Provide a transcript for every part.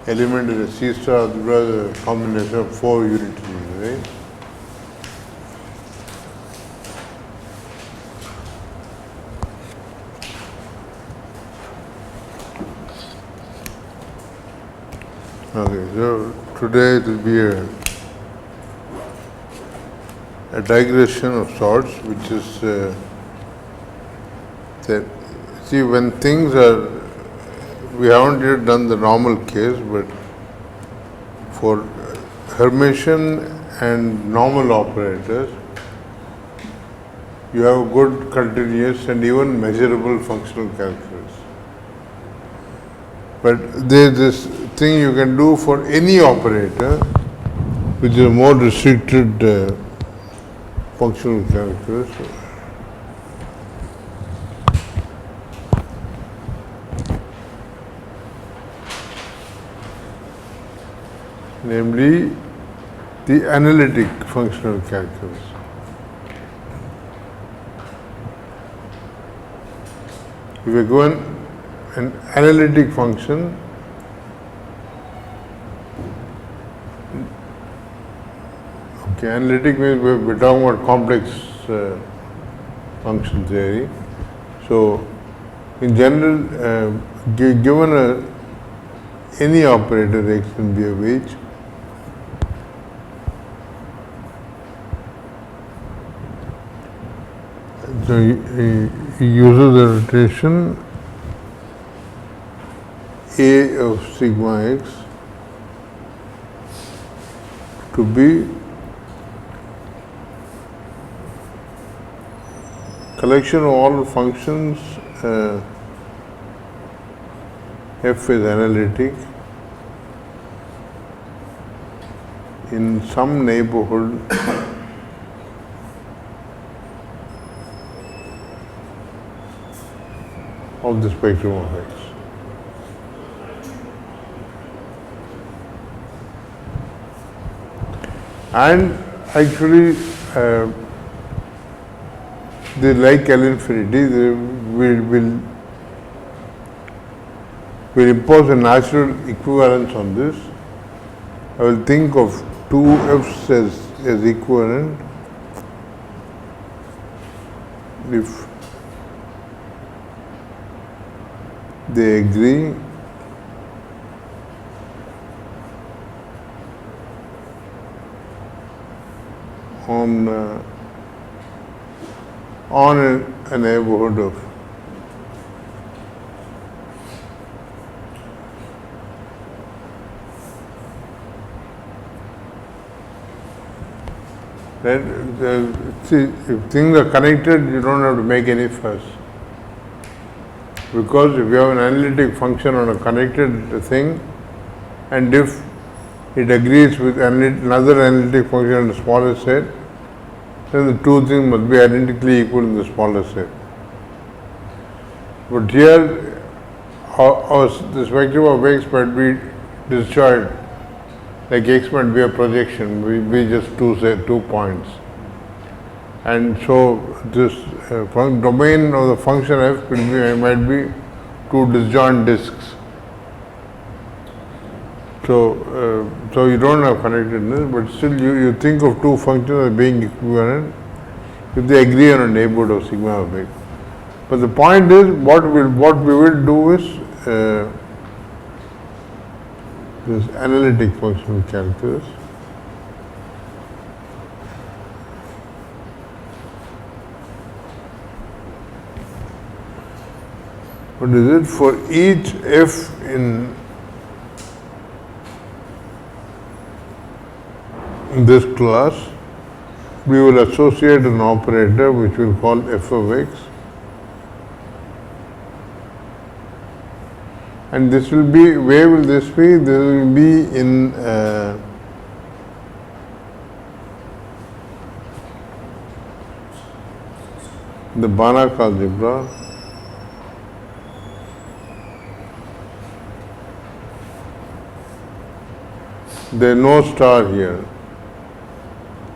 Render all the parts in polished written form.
element in a C star algebra is a combination of 4 unit rings, right? Okay, so today it will be a digression of sorts, which is that, see, when things are, we haven't yet done the normal case, but for Hermitian and normal operators, you have a good continuous and even measurable functional calculus. But there is this thing you can do for any operator, which is a more restricted functional calculus. Namely, the analytic functional calculus. If you go an analytic function, okay, analytic means we're talking about complex function theory. So, in general, given any operator x can be of h, so he uses the rotation A of sigma x to be collection of all functions. F is analytic in some neighborhood of the spectrum of x. And actually, they like L infinity, they will impose a natural equivalence on this. I will think of two f's as equivalent if they agree on a neighborhood of right. See, if things are connected, you don't have to make any fuss. Because if you have an analytic function on a connected thing, and if it agrees with another analytic function in the smaller set, then the two things must be identically equal in the smaller set. But here, the spectrum of x might be destroyed, like x might be a projection, will be just two points. And so this domain of the function f might be two disjoint disks. So you don't have connectedness, but still you think of two functions as being equivalent if they agree on a neighborhood of sigma of x. But the point is, what we will do is this analytic functional calculus. What is it? For each f in this class, we will associate an operator which we'll call f of x, and this will be, where will this be? This will be in the Banach algebra. There is no star here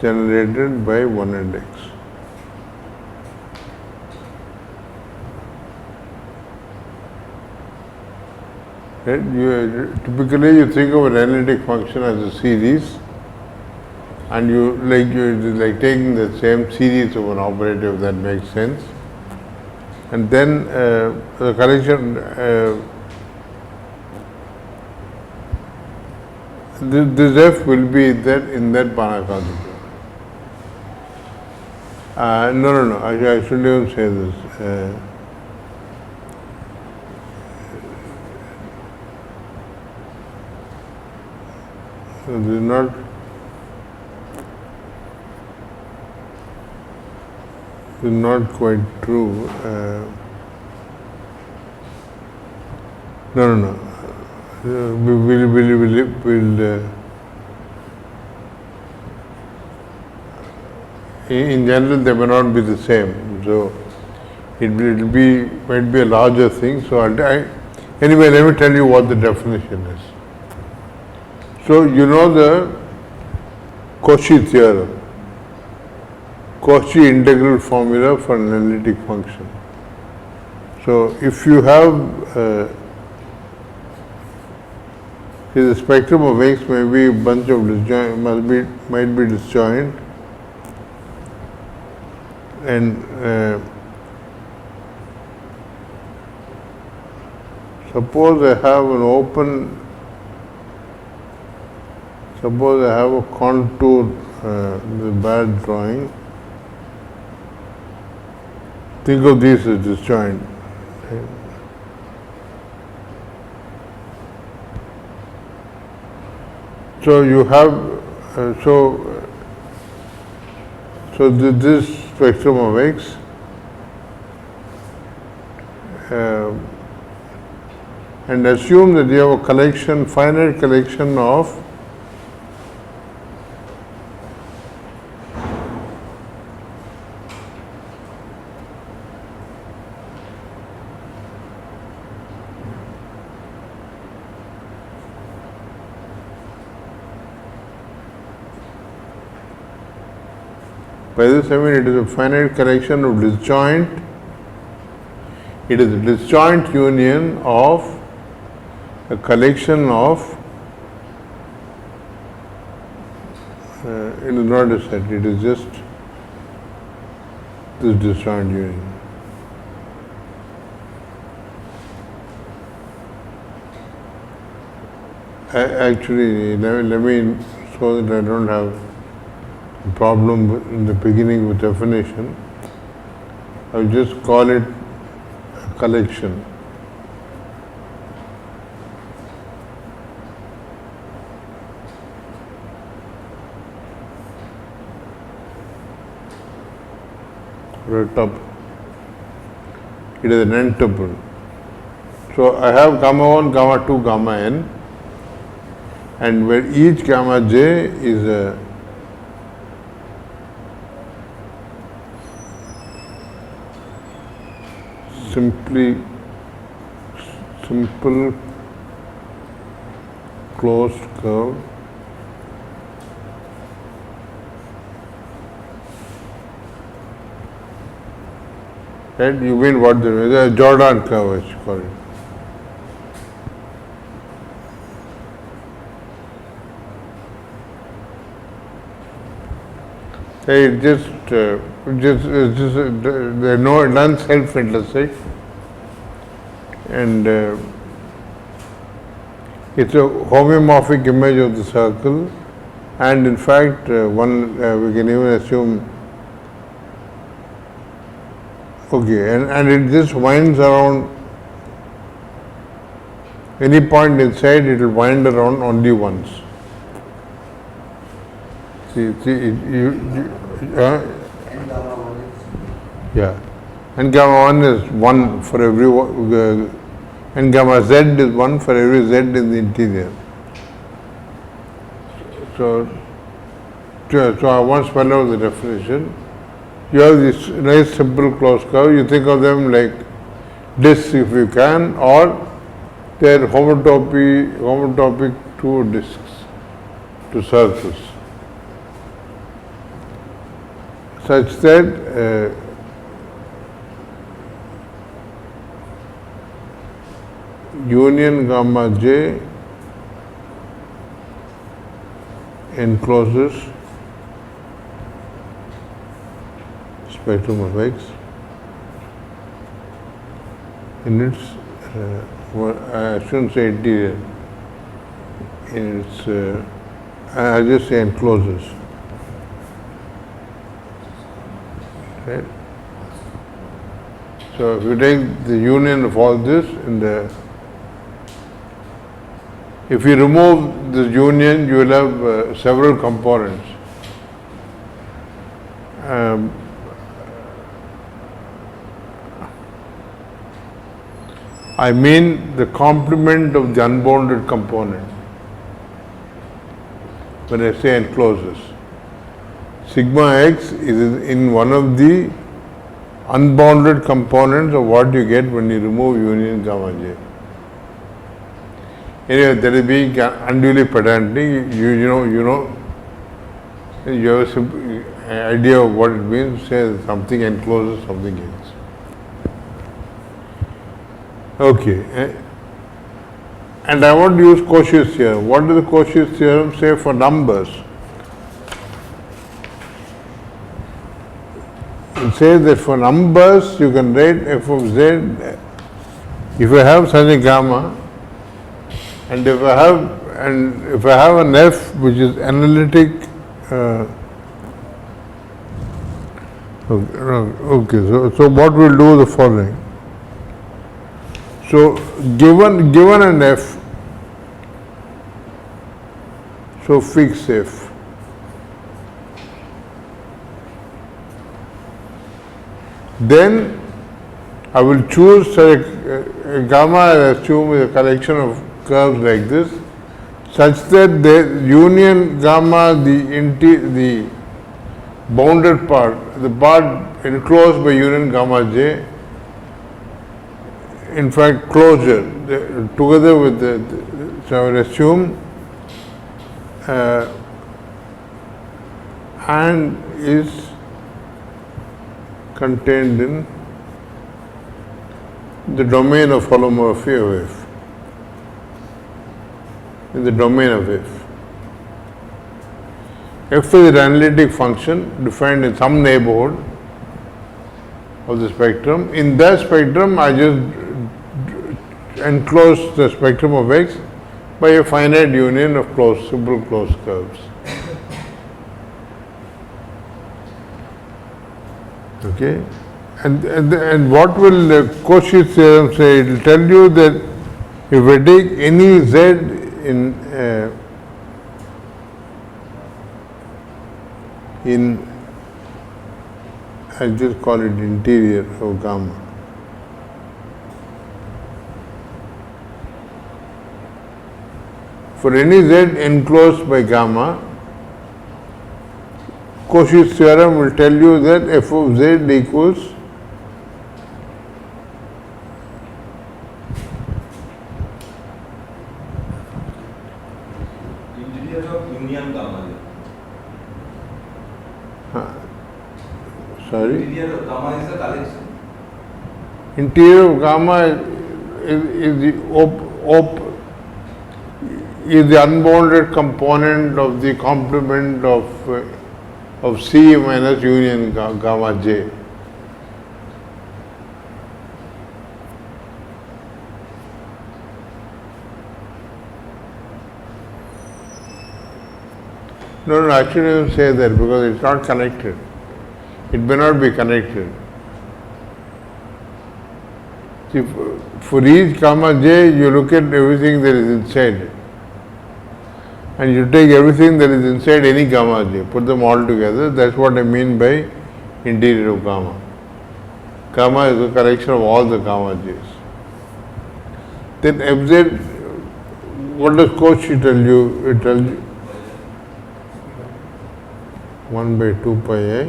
generated by one index. Right? Typically you think of an analytic function as a series, and you like taking the same series of an operator, if that makes sense. And then the collection, this f will be that in that Banach concept. No. I shouldn't even say this. So this is not quite true. No. In general, they may not be the same. So it might be a larger thing. So anyway, let me tell you what the definition is. So you know the Cauchy theorem, Cauchy integral formula for an analytic function. So if you have the spectrum of X may be a bunch of disjoint, might be disjoint, and suppose I have a contour, the bad drawing. Think of these as disjoint. So you have this spectrum of X and assume that you have a collection, finite collection of by this I mean it is a finite collection of disjoint. It is a disjoint union of a collection of, it is not a set, it is just this disjoint union. Actually, let me, so that I don't have problem in the beginning with definition, I will just call it a collection. Or a tuple. It is an n tuple. So I have gamma 1, gamma 2, gamma n, and where each gamma j is a simple closed curve right? You mean what the Jordan curve is called. It just there are none self-intersect, and it's a homeomorphic image of the circle, and in fact we can even assume and it just winds around any point inside, it will wind around only once. Yeah, and gamma 1 is 1 for every and gamma z is 1 for every z in the interior. So I once spell out the definition. You have this nice simple closed curve. You think of them like discs if you can, or they are homotopic to discs, to circles, such that union gamma j encloses spectrum of X in its, I shouldn't say interior, in its, I just say encloses. Right? So if you take the union of all this in the, if you remove this union, you will have several components. I mean the complement of the unbounded component. When I say encloses, sigma x is in one of the unbounded components of what you get when you remove union gamma j. Anyway, that is being unduly pedantic. You know, you have a simple idea of what it means. Say something encloses something else. Okay, and I want to use Cauchy's theorem. What does the Cauchy's theorem say for numbers? It says that for numbers you can write f of z. If I have such a gamma, and if I have an f which is analytic, okay. So what we'll do is the following. So given an f, so fix f. Then I will choose a gamma, I assume is a collection of curves like this, such that the union gamma, the bounded part, the part enclosed by union gamma j, in fact closure, together with so I will assume and is contained in the domain of holomorphy of f. In the domain of f. F is an analytic function defined in some neighborhood of the spectrum. In that spectrum, I just enclose the spectrum of X by a finite union of simple closed curves. Okay, and what will Cauchy's theorem say? It will tell you that if I take any z in I just call it interior of gamma. For any z enclosed by gamma, Cauchy's theorem will tell you that f of z equals interior of union gamma. Sorry? Interior of gamma is a collection. Interior of gamma is the unbounded component of the complement of C minus union gamma j. No, I shouldn't say that because it's not connected. It may not be connected. See, for each gamma j, you look at everything that is inside. And you take everything that is inside any gamma j, put them all together. That's what I mean by interior of gamma. Gamma is a collection of all the gamma j's. Then fz, what does Cauchy tell you? It tells you 1 by 2 pi I.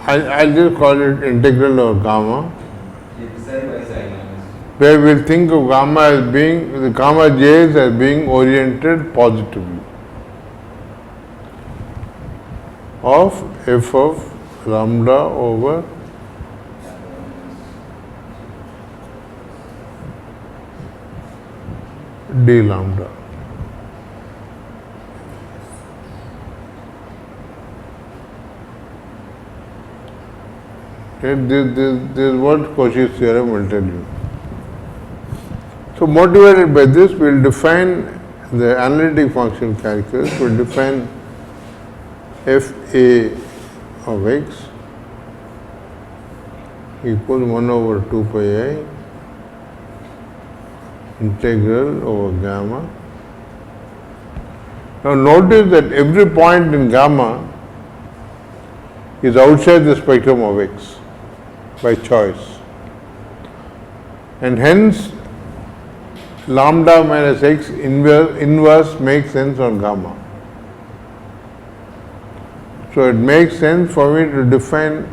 I'll just call it integral of gamma, where we'll think of gamma as being, the gamma j's as being oriented positively of f of lambda over d lambda. Okay, this is what Cauchy's theorem will tell you. So motivated by this, we will define the analytic function calculus, we will define fa of x equals 1 over 2 pi I integral over gamma. Now notice that every point in gamma is outside the spectrum of x by choice, and hence lambda minus x inverse makes sense on gamma. So it makes sense for me to define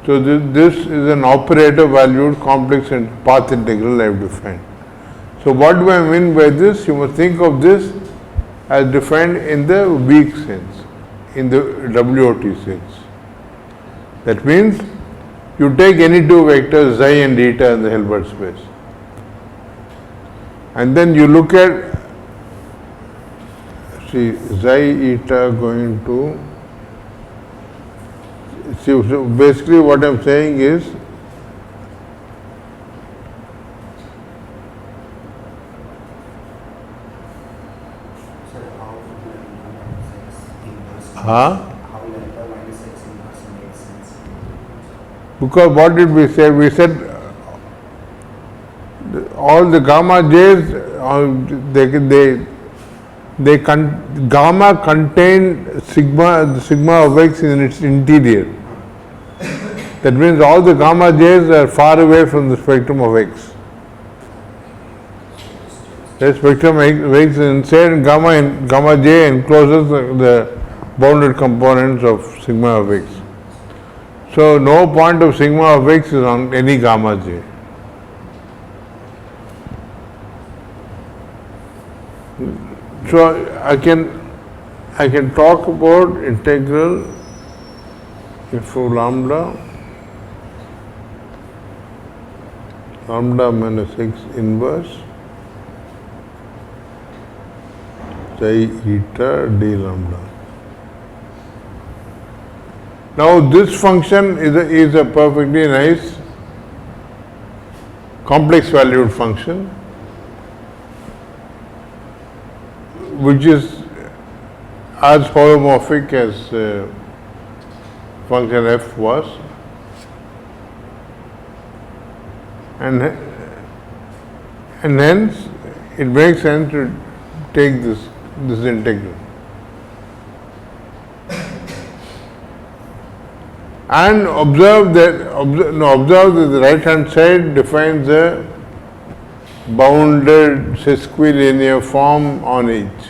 so this is an operator valued complex and path integral I have defined. So what do I mean by this? You must think of this as defined in the weak sense, in the WOT sense. That means you take any two vectors xi and eta in the Hilbert space, and then you look at, see, xi eta going to, see, so basically what I am saying is, because what did we say? We said all the gamma j's, gamma contain sigma of x in its interior. That means all the gamma j's are far away from the spectrum of x. The spectrum of x is inside, and gamma j encloses the bounded components of sigma of x. So no point of sigma of x is on any gamma j. So I can talk about integral f of lambda minus x inverse psi eta d lambda. Now this function is a perfectly nice complex valued function, which is as holomorphic as function f was, and hence it makes sense to take this integral. And observe that the right hand side defines a bounded sesquilinear form on each.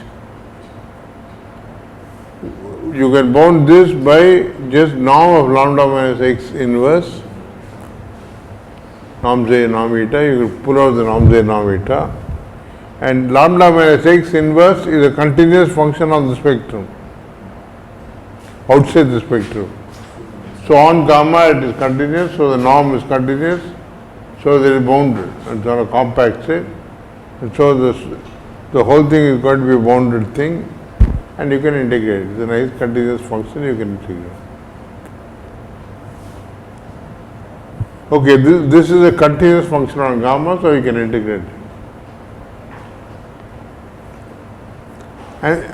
You can bound this by just norm of lambda minus x inverse, norm j, norm eta. You can pull out the norm j, norm eta, and lambda minus x inverse is a continuous function on the spectrum, outside the spectrum. So on gamma it is continuous, so the norm is continuous, so it is bounded, it's on a compact set, and so the whole thing is going to be a bounded thing, and you can integrate it. It's a nice continuous function, you can integrate. Okay, this is a continuous function on gamma, so you can integrate it.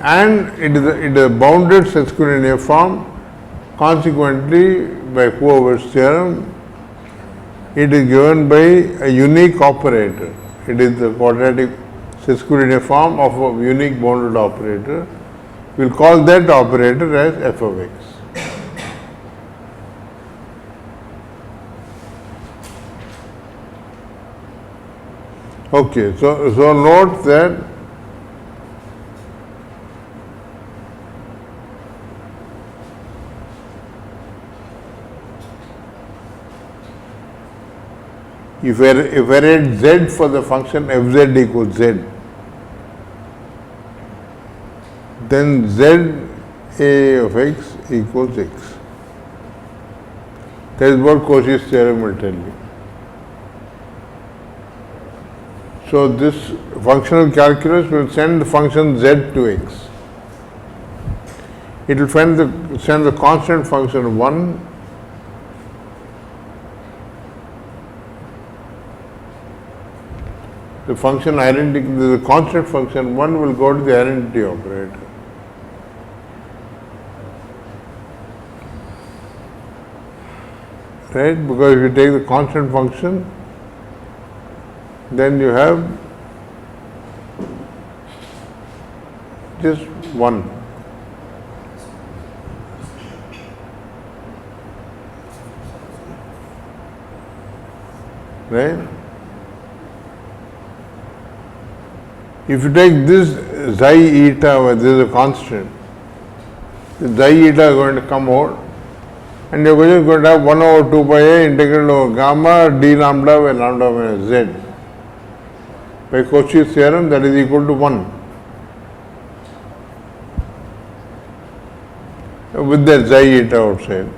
And it is a bounded sesquilinear form. Consequently, by Hoover's theorem, it is given by a unique operator. It is the quadratic sesquilinear form of a unique bounded operator. We will call that operator as f of x. Okay, so note that if I write z for the function fz equals z, then z A of x equals x. That is what Cauchy's theorem will tell you. So this functional calculus will send the function z to x. It will send the constant function 1 the function identity, the constant function 1 will go to the identity operator. Right? Because if you take the constant function, then you have just 1. Right? If you take this xi eta, where there is a constant, the xi eta is going to come out, and you're just going to have 1 over 2 pi a integral over gamma d lambda by lambda minus z. By Cauchy's theorem, that is equal to 1. With that xi eta outside.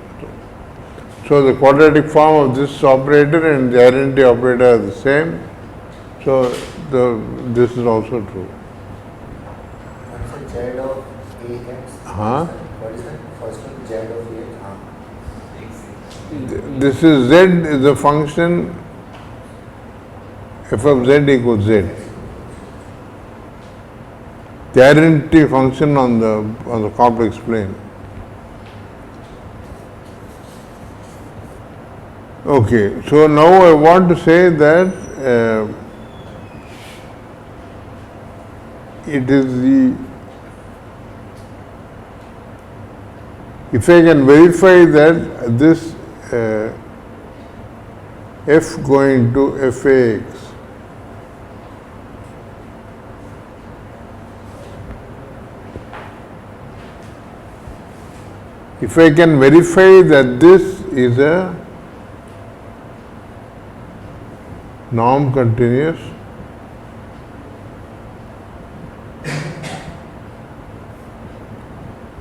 So the quadratic form of this operator and the identity operator are the same. So this is also true. What's the z of ax? What is the first one? Z of ax? This is z is a function f of z equals z. The identity function on the complex plane. Okay, so now I want to say that it is if I can verify that this f going to fax if I can verify that this is a norm continuous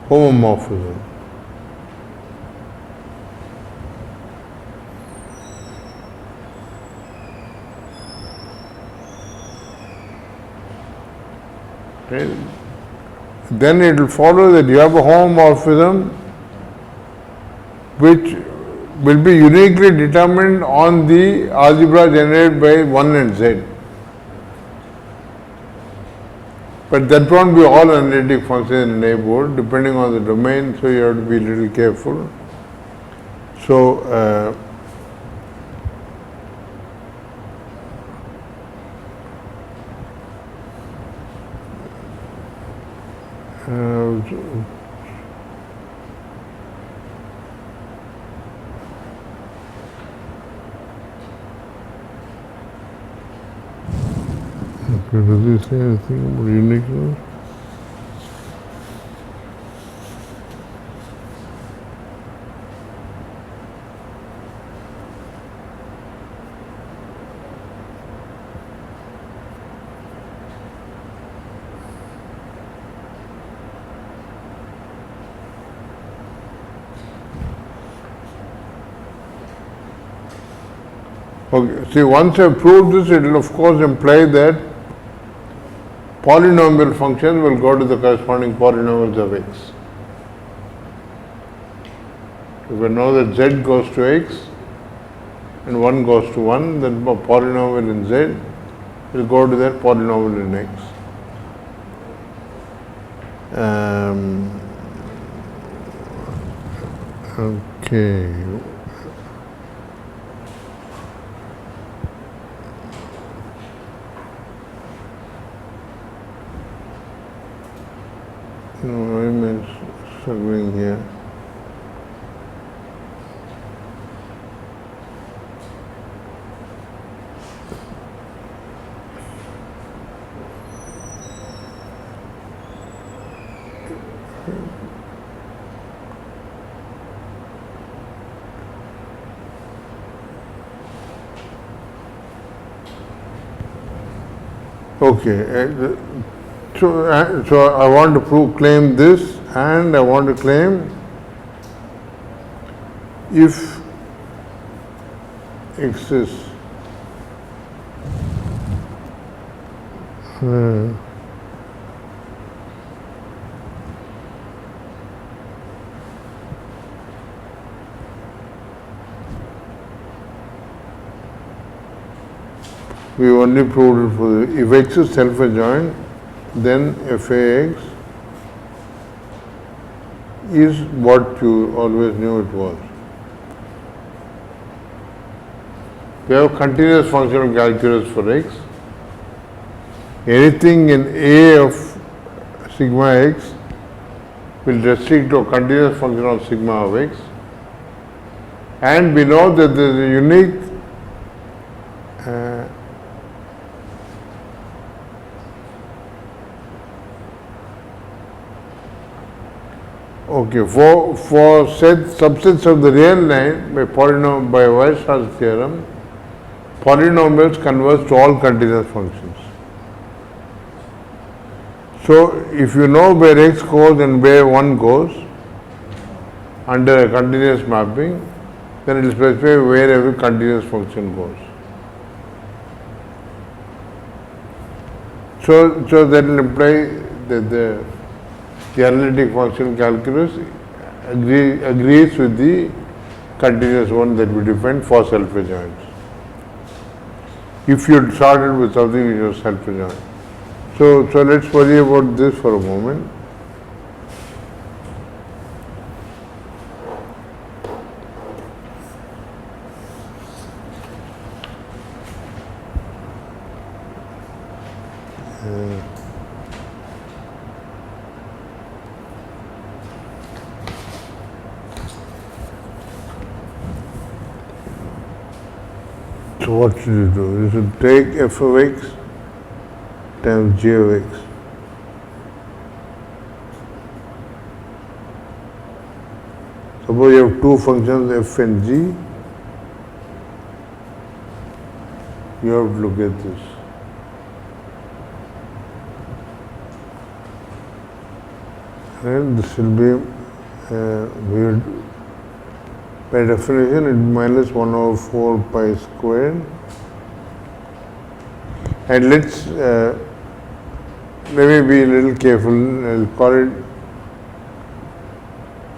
homomorphism. Right? Then it will follow that you have a homomorphism which will be uniquely determined on the algebra generated by 1 and z. But that won't be all analytic functions in the neighborhood, depending on the domain, so you have to be a little careful. So, does he say anything about uniqueness? Okay, see, once I prove this, it will of course imply that polynomial functions will go to the corresponding polynomials of x. If I know that z goes to x and 1 goes to 1, then a polynomial in z will go to that polynomial in x. Okay. No, I'm struggling here. Okay. So I want to claim this and I want to claim if x is we only proved it for the, if x is self-adjoint, then f(x) is what you always knew it was. We have continuous function of calculus for x. Anything in A of sigma x will restrict to a continuous function of sigma of x. And we know that there is a unique for subsets of the real line by Weierstrass theorem, polynomials converge to all continuous functions. So, if you know where x goes and where 1 goes under a continuous mapping, then it will specify where every continuous function goes. So that will imply that the analytic function calculus agrees with the continuous one that we defined for self-adjoints. If you had started with something which was self-adjoint. So let's worry about this for a moment. So what should you do? You should take f of x times g of x. Suppose you have two functions f and g. You have to look at this. And this will be weird. By definition, it minus 1 over 4 pi squared. And let's let me be a little careful. I'll call it.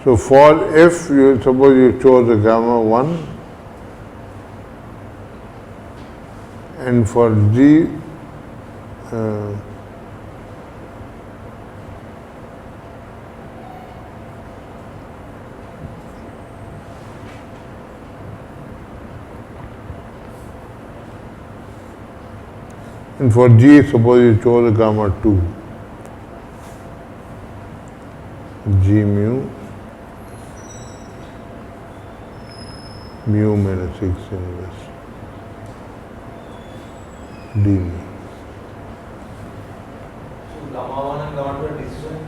So for f, you suppose you chose a gamma 1, and for g, and for g, suppose you chose a gamma 2, g mu minus x inverse d mu. So gamma 1 and gamma 2 are disjoint?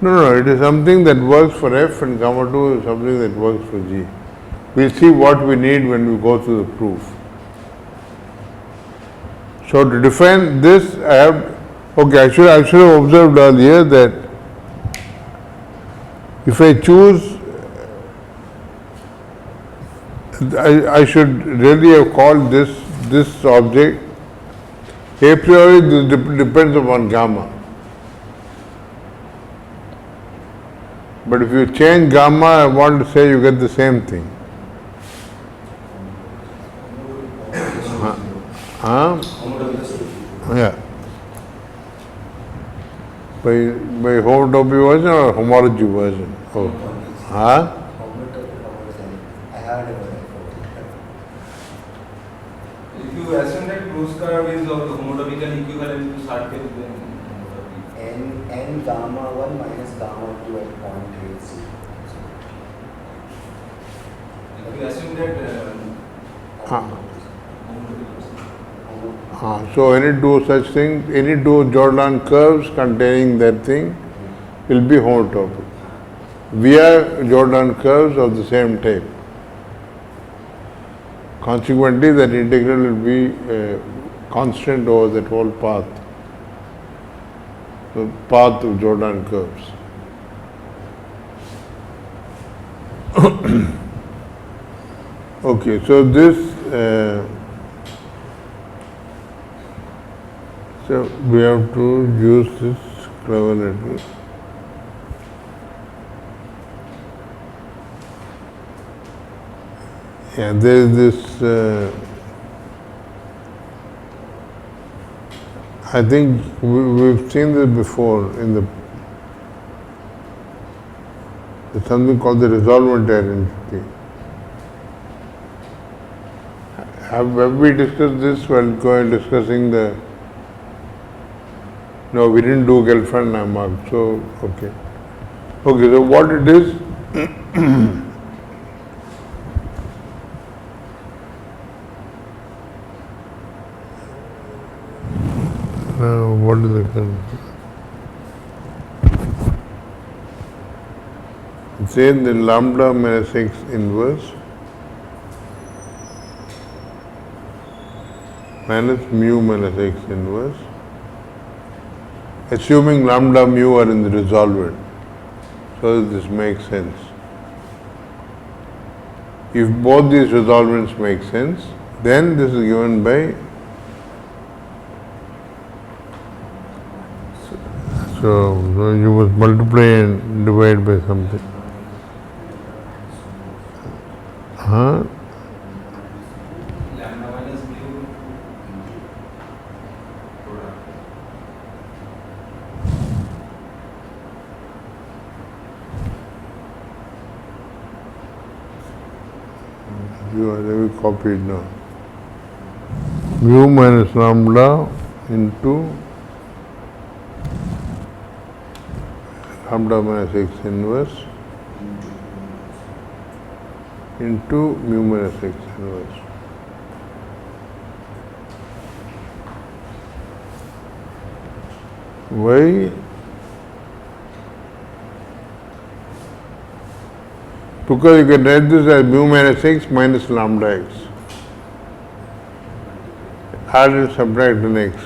No, it is something that works for f, and gamma 2 is something that works for g. We'll see what we need when we go through the proof. So to define this, I have, I should have observed earlier that if I choose, I should really have called this object, a priori this depends upon gamma. But if you change gamma, I want to say you get the same thing. Yeah. By homotopy version or homology version? Oh. Huh? I heard about it. If you assume that cruise curve is of homotopical equivalent to start with, then n gamma 1 minus gamma 2 at point 8. if you assume that So any two such things, any two Jordan curves containing that thing will be homotopic. We are Jordan curves of the same type. Consequently, that integral will be constant over that whole path. the path of Jordan curves. Okay, so this, so we have to use this clever letter. Yeah, there is this, I think we've seen this before in there's something called the resolvent identity. Have we discussed this while discussing the, no, we didn't do Gelfand-Lamarck, so, okay. Okay, so what it is, what is the concept? It says the lambda minus x inverse minus mu minus x inverse, assuming lambda mu are in the resolvent, so that this makes sense. If both these resolvents make sense, then this is given by, so you must multiply and divide by something. Huh? Lambda minus mu product. You are very copied now. Mu minus lambda into lambda minus x inverse into mu minus x inverse. Why? Because you can write this as mu minus x minus lambda x. Add and subtract an x.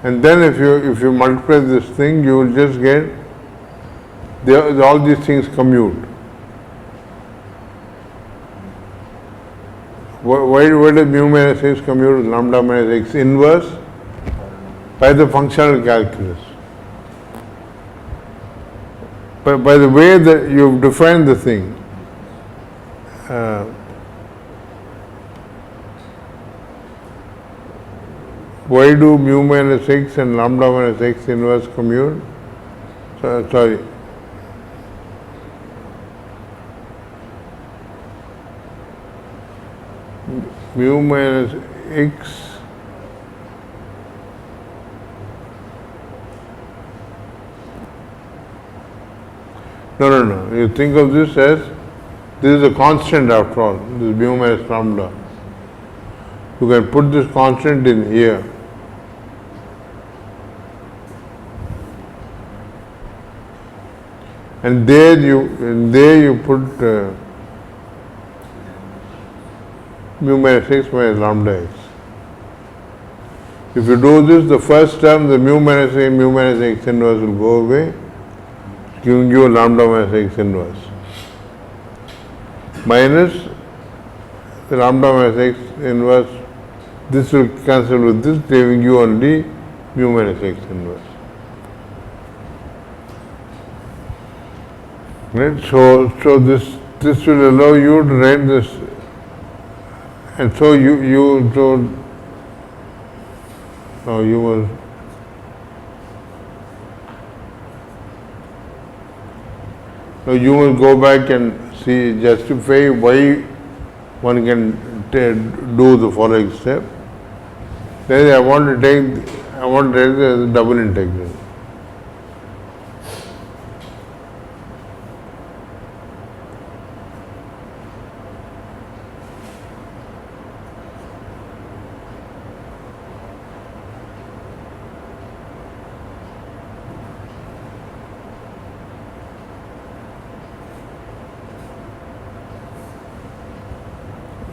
And then if you multiply this thing, you will just get all these things commute. Why does mu minus x commute with lambda minus x inverse? By the functional calculus. By the way that you've defined the thing. Why do mu minus x and lambda minus x inverse commute? Sorry. Mu minus x No. You think of this as, this is a constant after all, this mu minus lambda. You can put this constant in here. And there you put mu minus x minus lambda x. If you do this, the first term, the mu minus x inverse will go away, giving you a lambda minus x inverse. Minus the lambda minus x inverse, this will cancel with this, leaving you only mu minus x inverse. Right? So this will allow you to write this, and so you will you will go back and see, justify why one can do the following step. Then I want to take it as a double integral.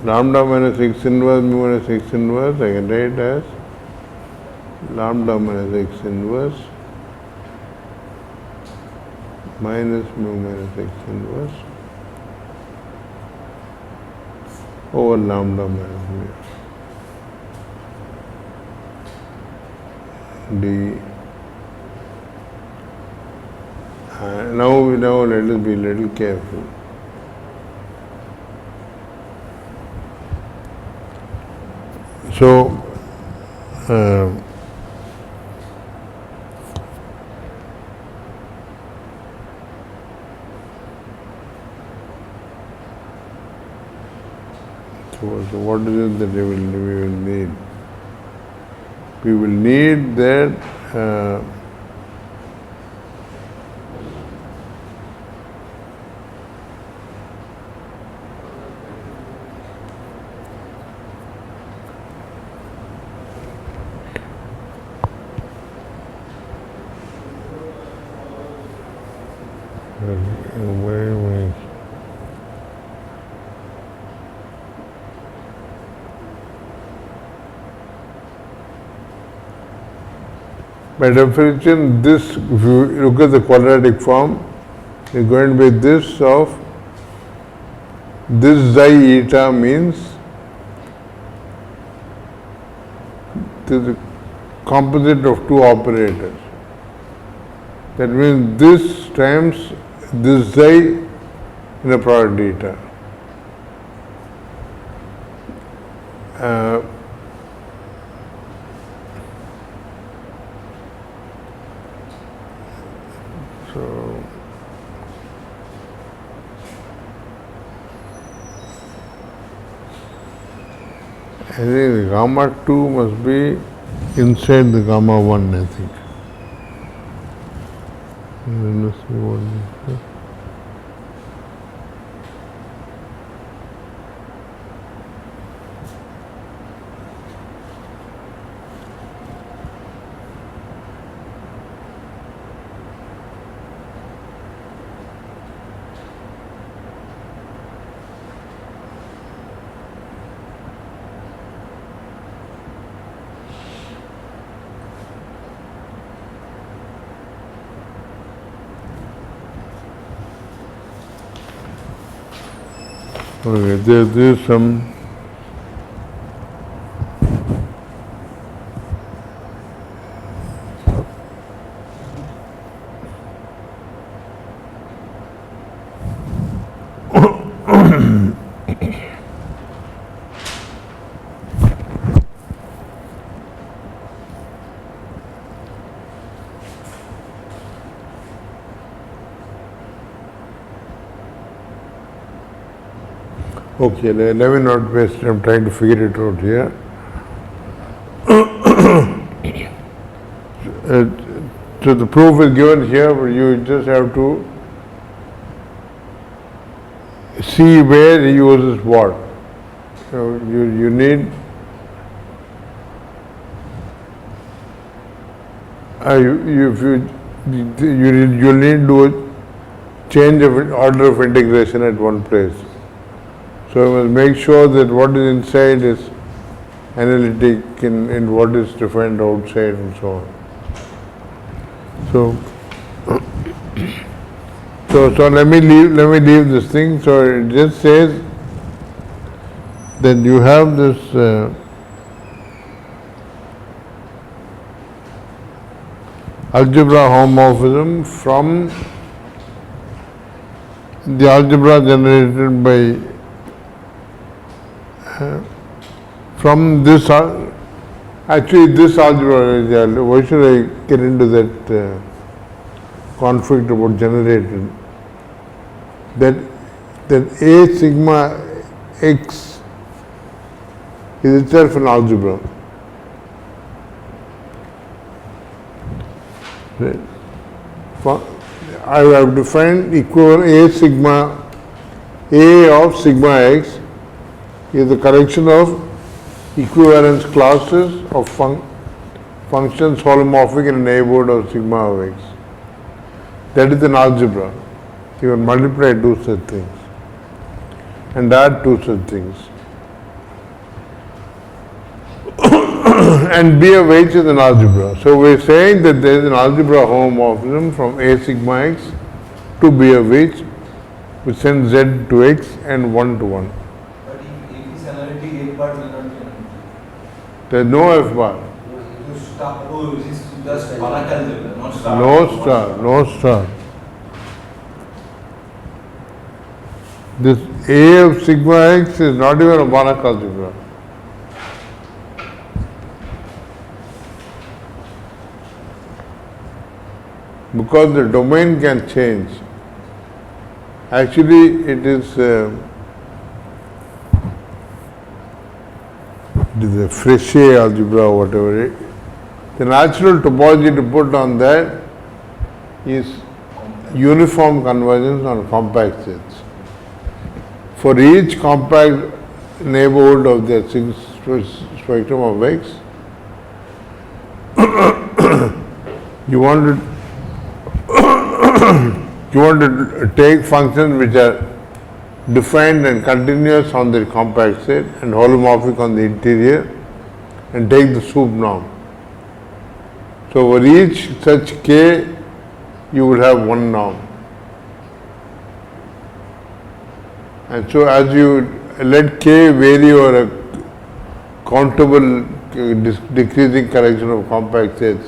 lambda minus x inverse mu minus x inverse, I can write as lambda minus x inverse minus mu minus x inverse over lambda minus mu d. Now let us be a little careful. So, so what is it that we will need? We will need that by definition, this, if you look at the quadratic form, is going to be this of this xi eta means the composite of two operators. That means this times this xi in a product eta. So I think the gamma 2 must be inside the gamma 1, I think. Let's see what it is. Okay, there's some okay, let me not waste time trying to figure it out here. So the proof is given here, but you just have to see where he uses what. So you need you need to change of order of integration at one place. So we must make sure that what is inside is analytic in what is defined outside and so on. So let me leave this thing. So it just says that you have this algebra homomorphism from the algebra generated by from this, actually this algebra, why should I get into that conflict about generated? That A sigma x is itself an algebra. Right. I have defined equivalent A of sigma x is the collection of equivalence classes of functions holomorphic in a neighborhood of sigma of x. That is an algebra. You can multiply two such things and add two such things. and B of H is an algebra. So we're saying that there is an algebra homomorphism from A sigma x to B of H, which sends Z to X and 1 to 1. But if this analytic F bar will not be analytic. There is no F bar. You start, oh, this is just Banach algebra, not star. No star, no star. This A of sigma x is not even a Banach algebra. Because the domain can change. Actually, it is a Fréchet algebra or whatever. The natural topology to put on that is uniform convergence on compact sets. For each compact neighborhood of the spectrum of X, you want to take functions which are defined and continuous on the compact set and holomorphic on the interior and take the soup norm. So for each such k, you will have one norm. And so as you let k vary over a countable decreasing collection of compact sets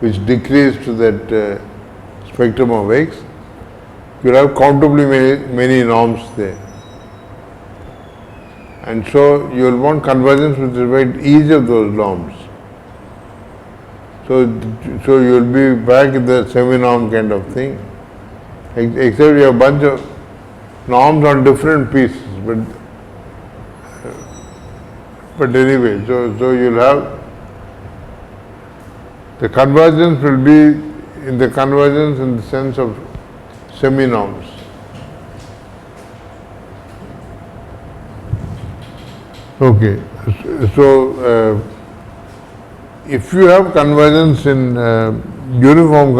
which decrease to that spectrum of X, you will have countably many norms there. And so you will want convergence with respect to each of those norms. So you will be back in the semi-norm kind of thing, except you have a bunch of norms on different pieces. But anyway, so you will have the convergence will be in the sense of semi-norms. Okay, so if you have convergence in uniform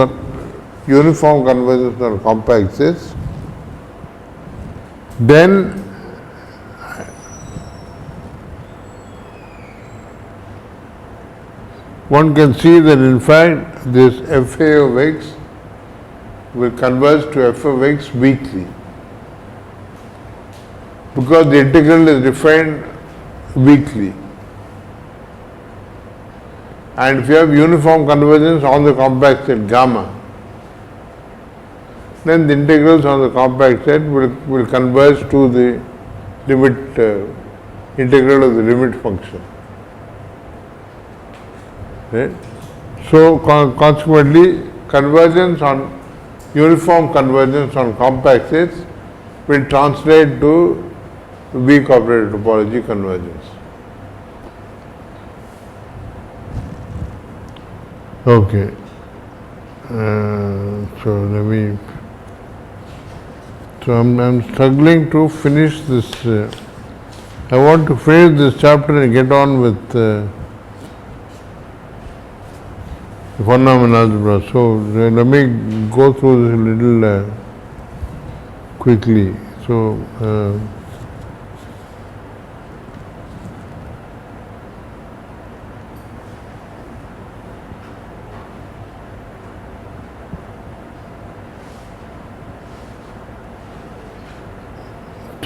convergence on compact sets, then one can see that in fact this fa of x will converge to f of x weakly, because the integral is defined weakly. And if you have uniform convergence on the compact set gamma, then the integrals on the compact set will converge to the limit integral of the limit function. Right? So consequently, uniform convergence on compact sets will translate to weak operator topology convergence. Okay. So I'm struggling to finish this. I want to finish this chapter and get on with phenomenal algebra. So let me go through this a little quickly. So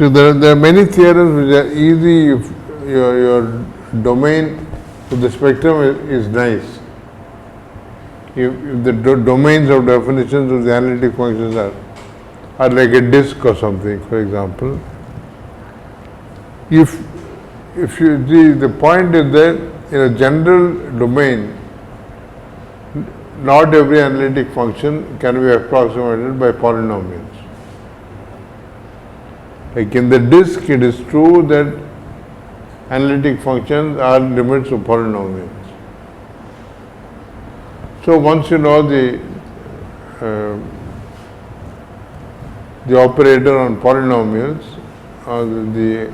there are many theorems which are easy if your domain of the spectrum is nice. If the domains of definitions of the analytic functions are like a disk or something, for example. If you the point is that in a general domain, not every analytic function can be approximated by polynomials. Like in the disk, it is true that analytic functions are limits of polynomials. So once you know the operator on polynomials, or the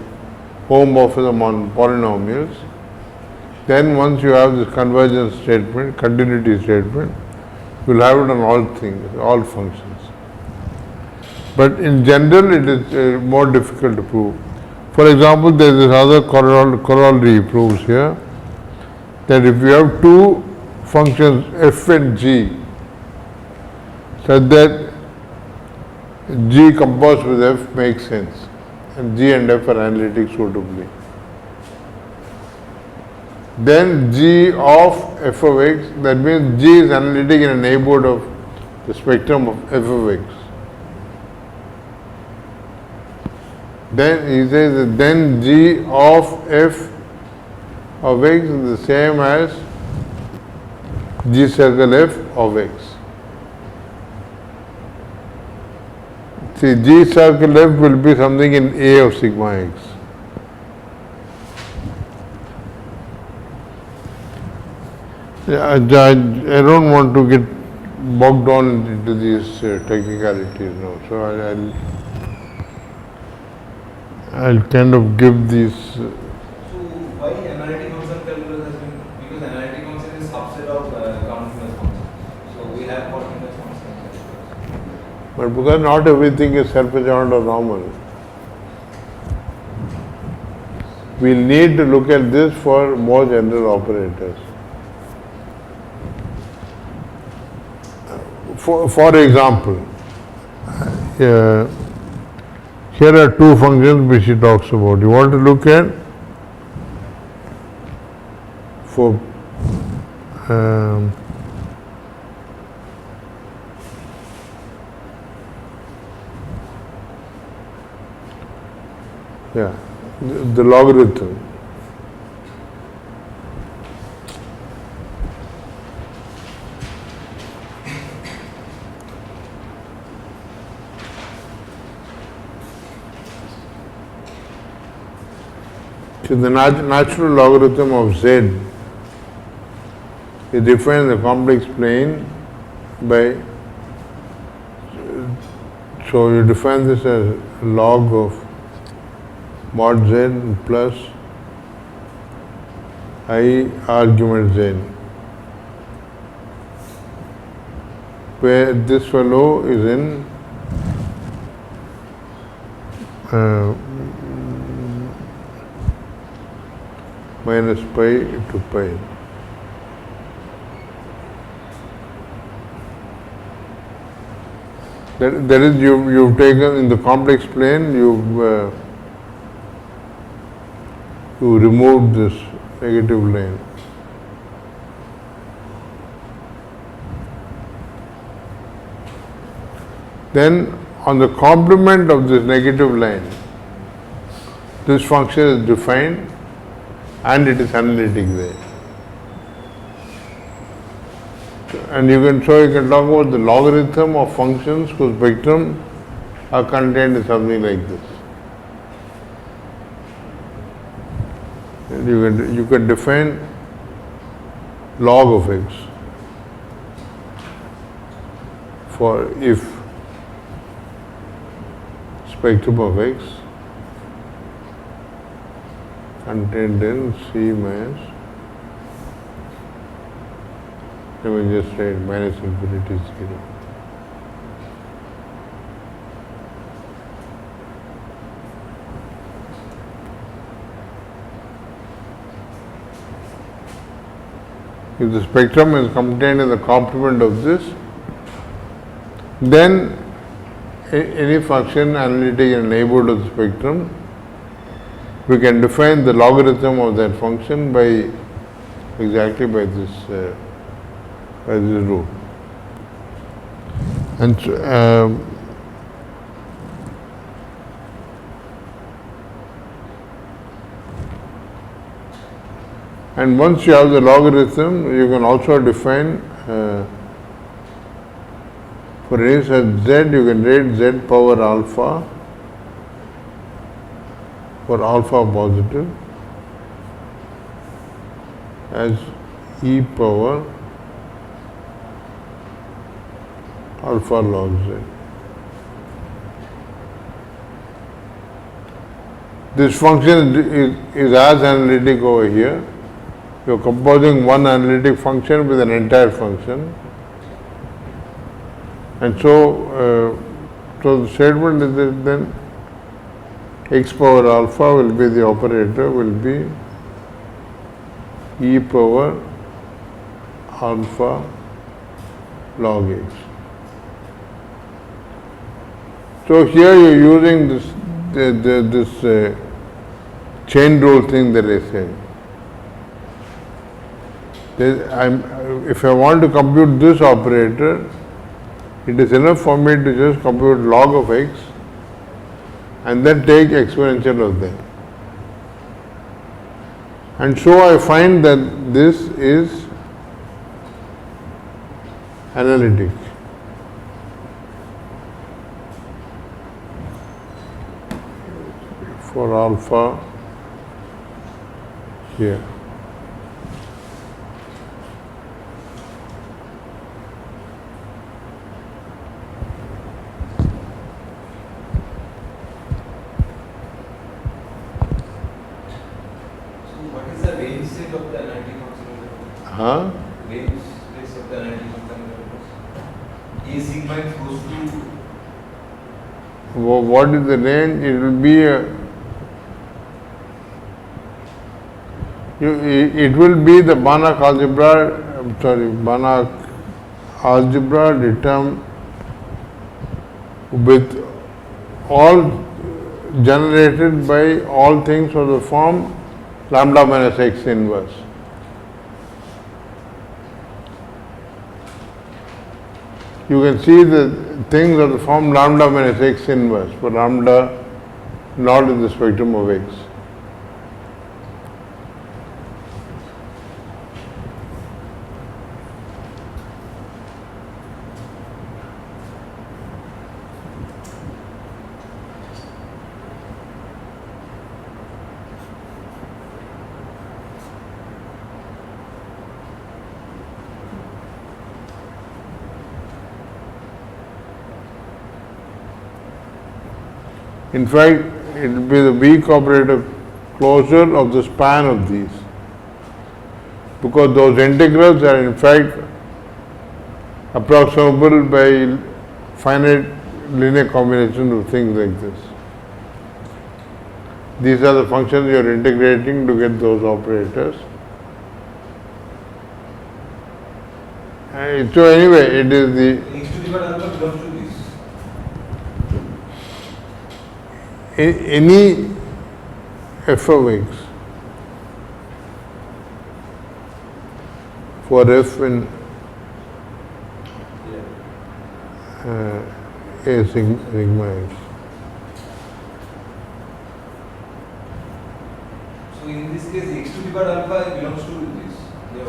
homomorphism on polynomials, then once you have this convergence statement, continuity statement, you will have it on all things, all functions. But in general, it is more difficult to prove. For example, there is this other corollary proves here that if you have two functions f and g such that g composed with f makes sense and g and f are analytic suitably, then g of f of x, that means g is analytic in a neighborhood of the spectrum of f of x. Then he says that then g of f of x is the same as g circle f of x. See, g circle f will be something in A of sigma x. I don't want to get bogged down into these technicalities now, so I'll kind of give these. So why analytic function calculus has been, because analytic function is subset of continuous function. So we have continuous function. But because not everything is self-adjoint or normal, we'll need to look at this for more general operators. For example, here are two functions which he talks about. You want to look at for the logarithm. So the natural logarithm of z is defined in the complex plane by, so you define this as log of mod z plus I argument z, where this fellow is in minus pi to pi. That is, you've taken in the complex plane, you removed this negative line. Then on the complement of this negative line, this function is defined and it is analytic there. And you can talk about the logarithm of functions whose spectrum are contained in something like this. And you can define log of x for if spectrum of x contained in C minus, let me just write minus infinity 0. If the spectrum is contained in the complement of this, then any function analytic in a neighborhood of the spectrum, we can define the logarithm of that function by exactly by this rule. And and once you have the logarithm, you can also define for instance z, you can write z power alpha for alpha positive as e power alpha log z. This function is as analytic over here. You are composing one analytic function with an entire function. And so the statement is that then x power alpha will be the operator, will be e power alpha log x. So here you are using this chain rule thing that I said. If I want to compute this operator, it is enough for me to just compute log of x and then take exponential of that. And so I find that this is analytic. For alpha here. Huh? Range space of the analytic function. A sigma x goes to. What is the range? It will be it will be the Banach algebra. Banach algebra determined with all generated by all things of the form lambda minus x inverse. You can see the things of the form lambda minus x inverse, for lambda not in the spectrum of x. In fact, it will be the weak operator closure of the span of these, because those integrals are in fact approximable by finite linear combinations of things like this. These are the functions you are integrating to get those operators. And so anyway, it is the X to the power alpha belongs to this. any f of x for f in a sigma x. So in this case, x to the power alpha belongs to this.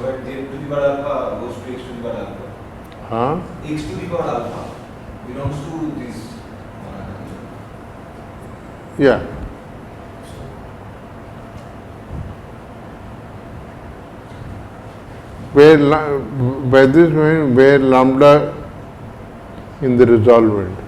But z to the power alpha goes to x to the power alpha. Huh? X to the power alpha belongs to this. Yeah. Where by this mean where lambda in the resolvent.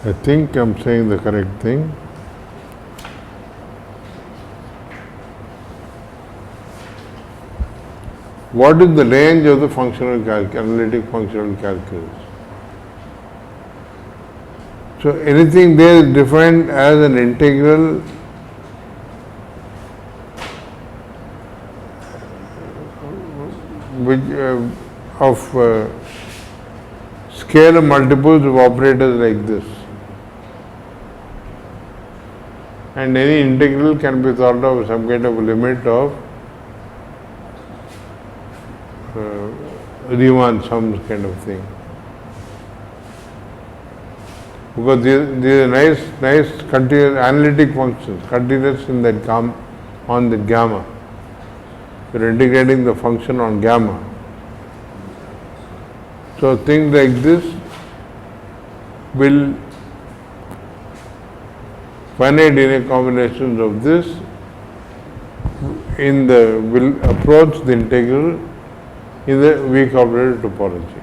I think I'm saying the correct thing. What is the range of the functional analytic functional calculus? So anything there is defined as an integral which of scalar multiples of operators like this. And any integral can be thought of as some kind of a limit of Neumann sums kind of thing. Because these are nice continuous analytic functions, continuous in that on the gamma. You're integrating the function on gamma. So things like this will finite linear combinations of this will approach the integral in the weak operator topology.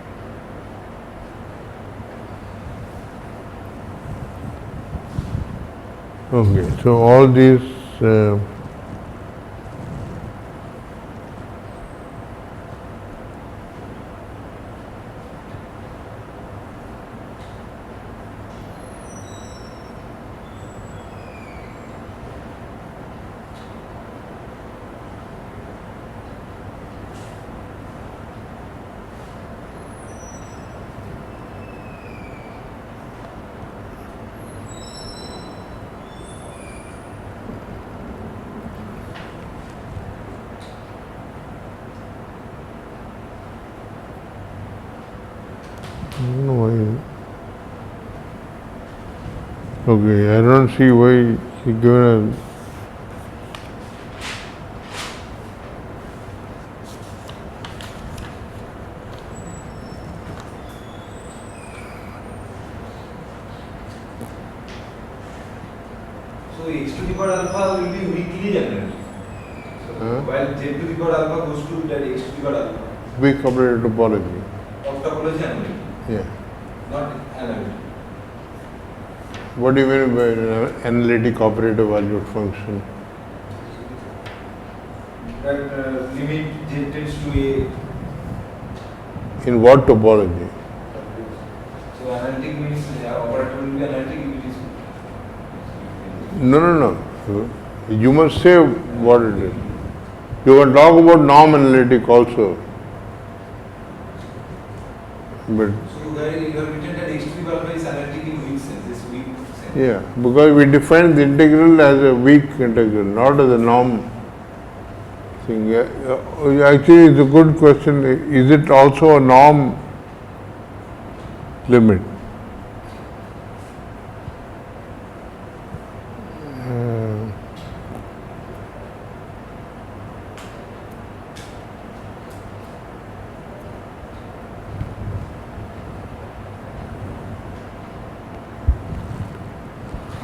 Okay, so all these No, okay, I don't see why he given a. So x to the power alpha will be weakly generated. So Huh? while z to the power alpha goes to that x to the power alpha. Weak operator topology. Of topology analytic, Yeah. not analytic. What do you mean by an analytic operator valued function? That limit z tends to a. In what topology? So analytic means operator will be analytic if it is. No. You must say what it is. You can talk about norm analytic also. But So where you have written that x to the power alpha is analytic in weak sense, this weak sense. yeah, because we define the integral as a weak integral, not as a norm thing. Actually, it's a good question. Is it also a norm limit?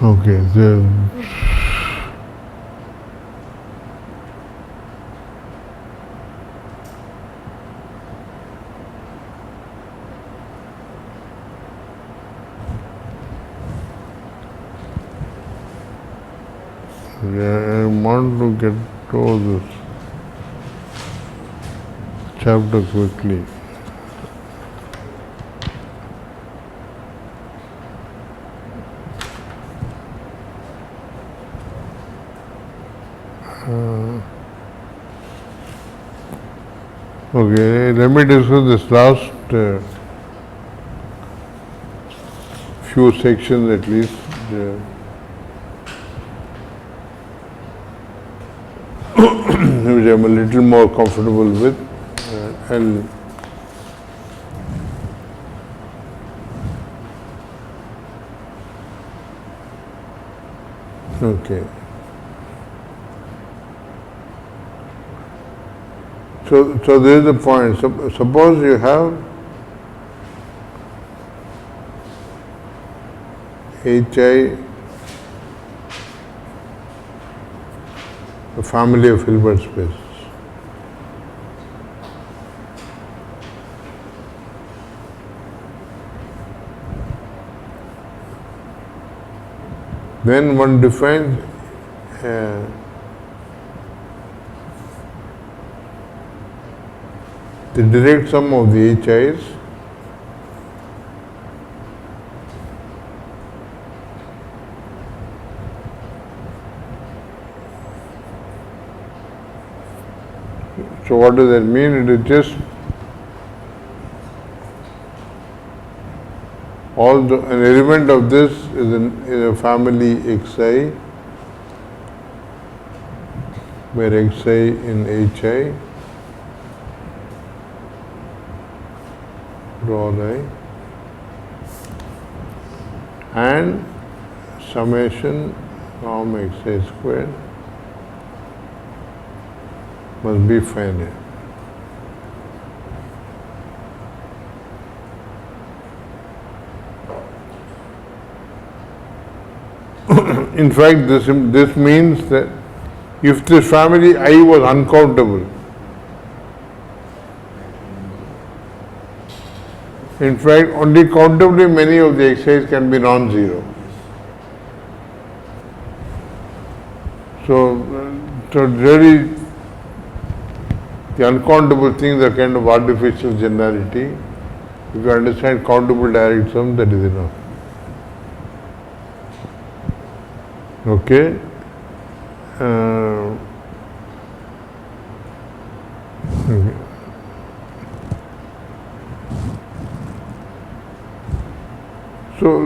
Okay, I want to get through this chapter quickly. Okay, let me discuss this last few sections at least. Which I'm a little more comfortable with. And okay. So there is a point. Suppose you have HI, a family of Hilbert spaces. Then one defines the direct sum of the HIs so what does that mean? It is just an element of this is in a family Xi, where Xi in HI rho I and summation norm Xi squared must be finite. In fact, this means that if this family I was uncountable, in fact, only countably many of the Xi's can be non-zero. So really, the uncountable things are kind of artificial generality. If you understand countable direct sum, that is enough. Okay? Okay.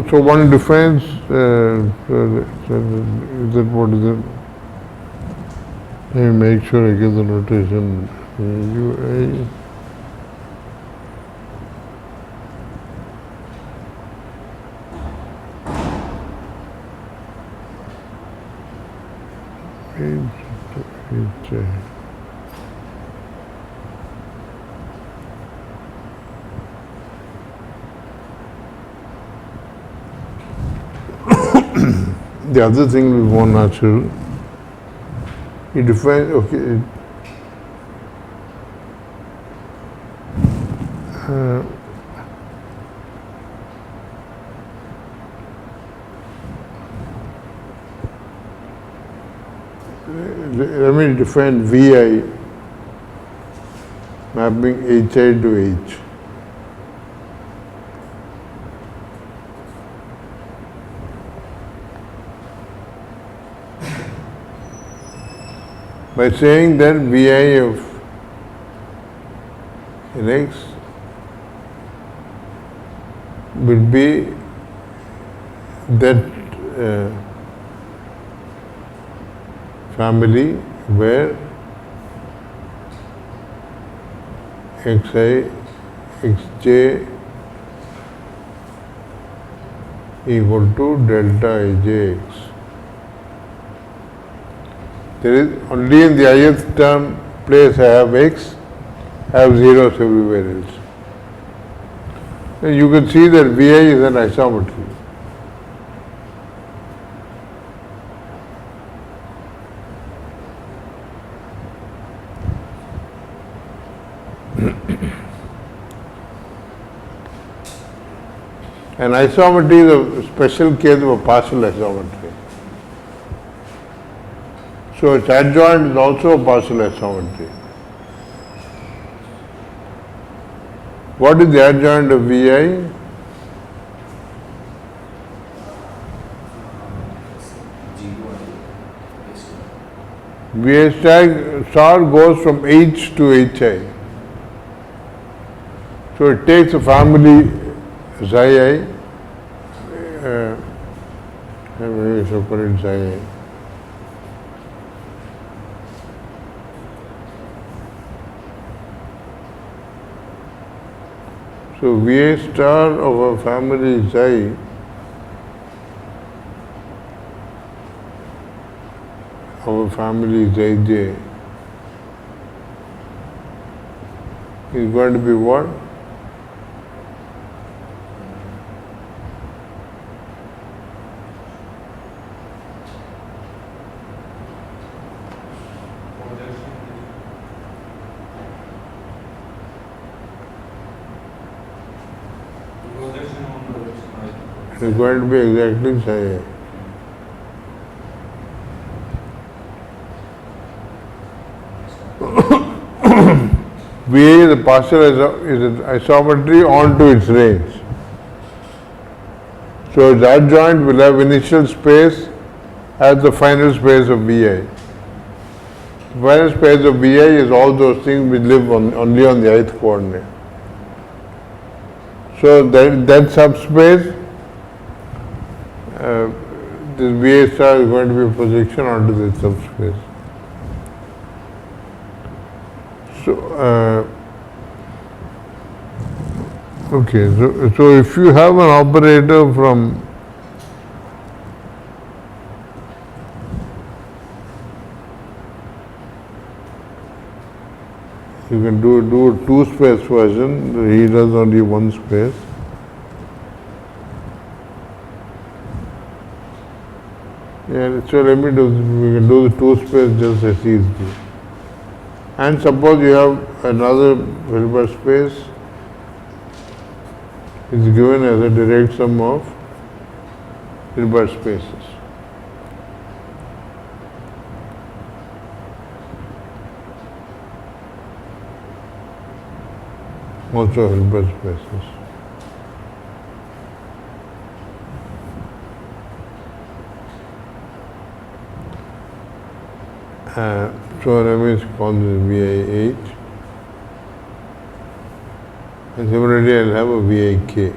So one defines, is that what is it? Let me make sure I get the notation. UA The other thing will be more natural. You define, okay, let me define VI mapping HI to H. By saying that VI of X will be that family where Xi, Xj equal to delta Ijx. There is only in the ith term place I have X, I have zeros everywhere else. And you can see that Vi is an isometry. An isometry is a special case of a partial isometry. So its adjoint is also a partial isometry. What is the adjoint of Vi? Vi star goes from H to Hi. So it takes a family Xi I, maybe separate Xi I. So Vi star of a family Xi of a family Xij is going to be what? It is going to be exactly Xi. Va is a partial is an isometry onto its range. So its adjoint will have initial space as the final space of Vi. The final space of Vi is all those things which live only on the ith coordinate. So that subspace, this Vi star is going to be a projection onto this subspace. So, okay, so if you have an operator from you can do a two-space version, he does only one space. Yeah, so let me do, we can do the two-space just as easily. And suppose you have another Hilbert space, is given as a direct sum of Hilbert spaces. Also Hilbert spaces. So let me call this VIH. And similarly I'll have a VIK.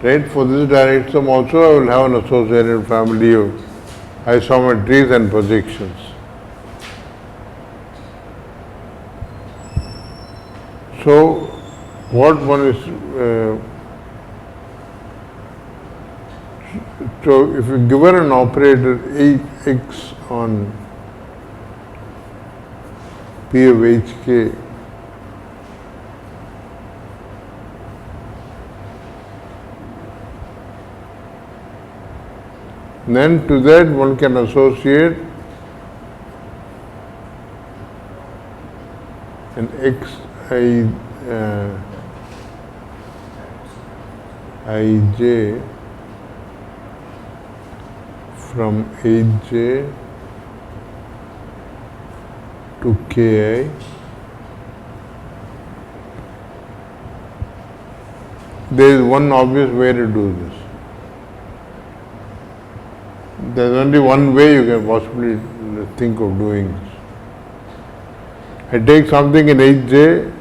Right, for this direct sum also I will have an associated family of isometries and projections. So what one is, so if you given an operator X on P of HK. Then to that one can associate an Ij from Hj to Ki. There is one obvious way to do this. There is only one way you can possibly think of doing this. I take something in Hj,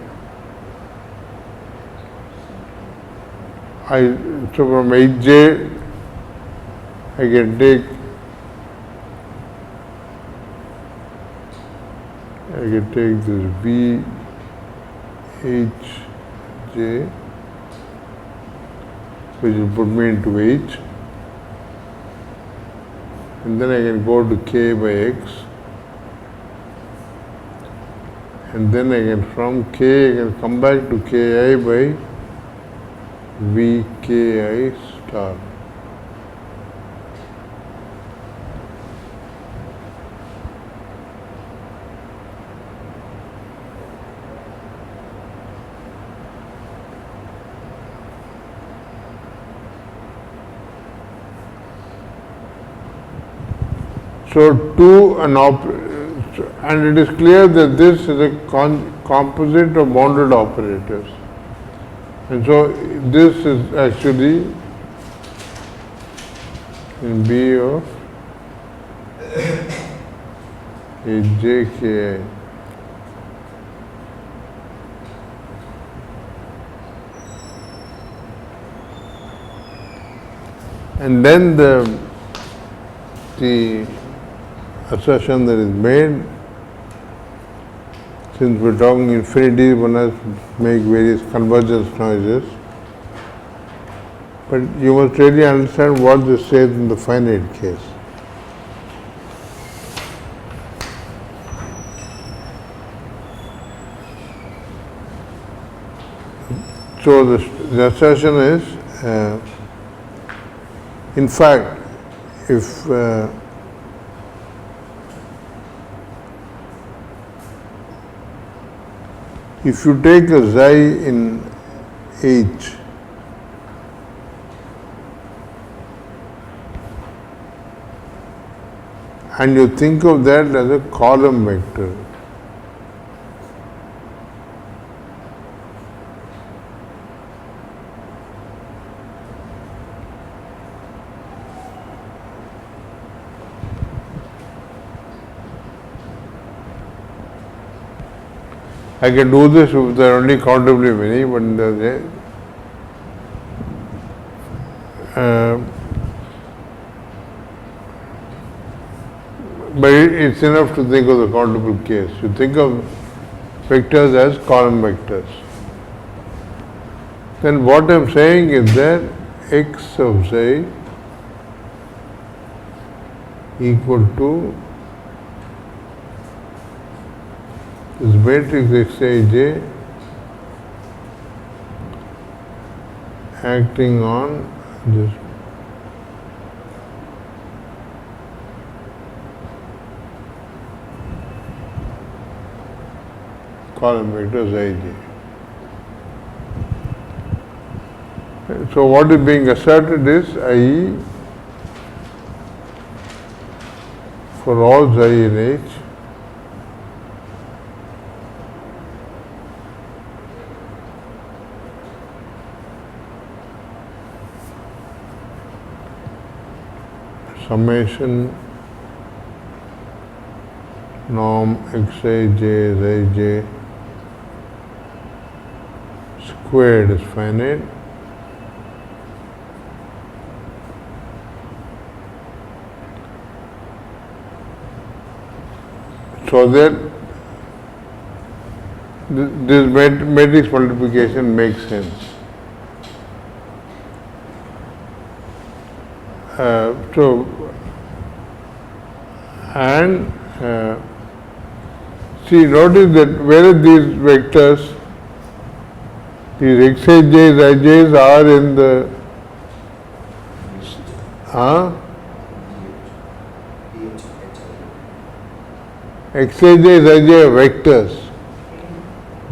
so from Hj I can take this VHJ, which will put me into H, and then I can go to K by X, and then I can from K I can come back to Ki by Vki star. So and it is clear that this is a composite of bounded operators. And so this is actually in B of a JKI. And then the assertion that is made, since we're talking infinity, one has to make various convergence noises. But you must really understand what this says in the finite case. So the assertion is, in fact, if you take a xi in H, and you think of that as a column vector, I can do this if there are only countably many, but it's enough to think of the countable case. You think of vectors as column vectors. Then what I'm saying is that x of xi equal to this matrix Xij acting on this column vector Xij. So what is being asserted is i.e. for all xi in H, summation norm xij xij squared is finite. So that this matrix multiplication makes sense. See, notice that where these vectors, these xij's, ij's are in the xij's, ij are vectors.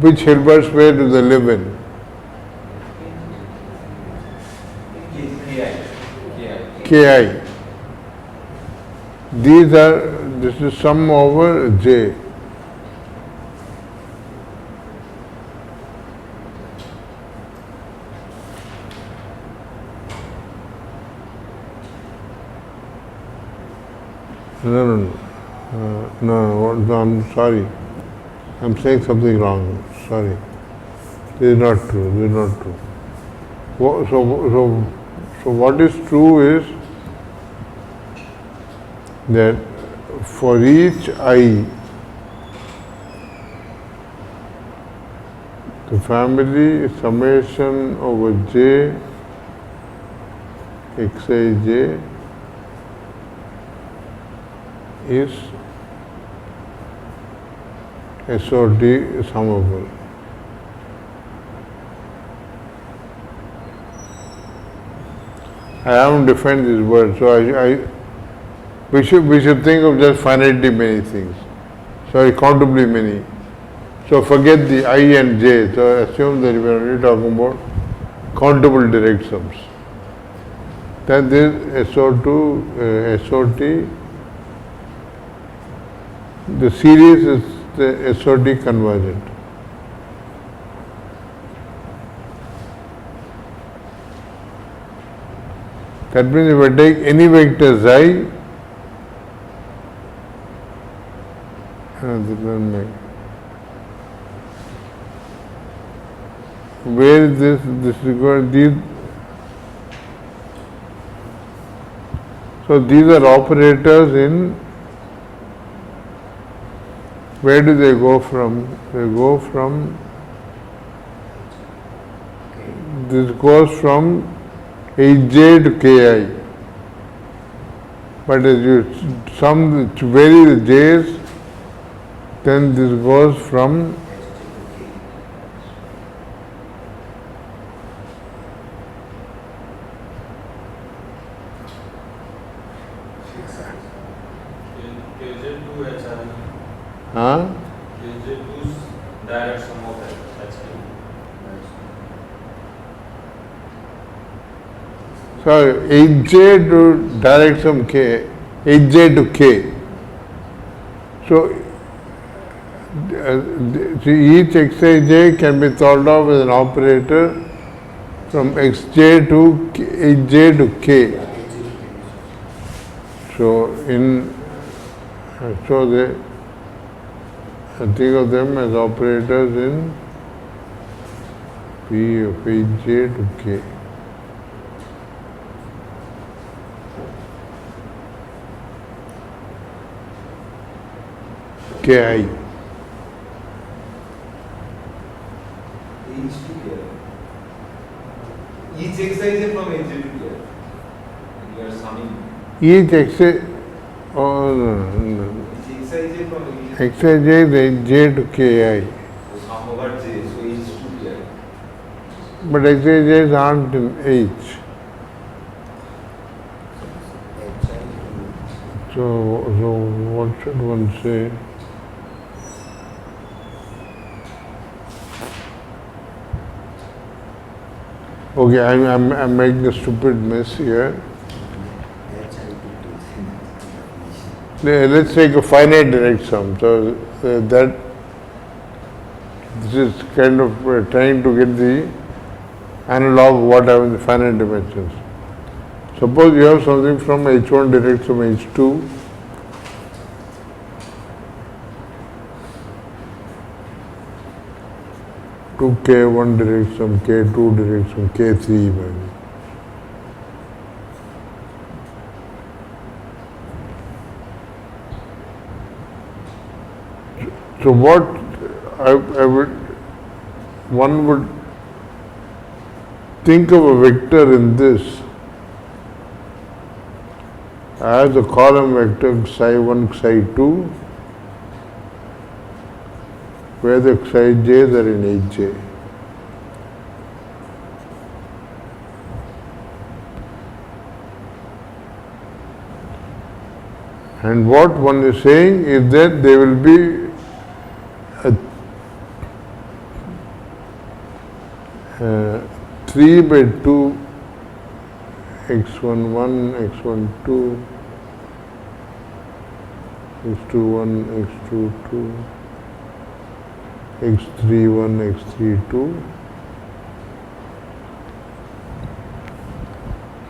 Which Hilbert square do they live in? Ki. This is sum over j. No, I'm sorry. I'm saying something wrong. Sorry. This is not true. This is not true. So what is true is that for each I, the family summation over j xij is SOT summable. I haven't defined this word, so we should think of just finitely many things. Sorry, countably many. So forget the I and j. So assume that we are only talking about countable direct sums. Then this SO2, SOT, the series is the SOT convergent. That means if I take any vector xi, where is this is going, so these are operators in, where do they go from? They go from, this goes from Hij to Ki. But as you vary the j's, then this goes from direct sum of h. So Hj to direct sum k, Hj to k. So each xij can be thought of as an operator from xj to hj to k. So they think of them as operators in P of hj to k. Ki. Each xij from hj to k. You are summing. Each xij, no. Xij from Xij is hj to ki. So sum over j, so h to k. But xij's aren't in h. So what should one say? Okay, I'm making a stupid mess here. Let's take a finite direct sum. So this is kind of trying to get the analog of what happens in finite dimensions. Suppose you have something from h1 direct sum h2, to k1 direct sum, k2 direct sum, k3 maybe. So what one would think of a vector in this as a column vector psi1, psi2, where the xij's are in hj. And what one is saying is that there will be a 3 by 2 x11, x12, x21, x22, x31, x32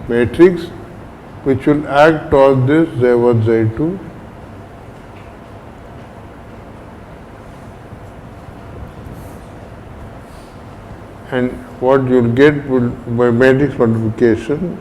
matrix which will act on this z1, z2. And what you'll get will, by matrix multiplication,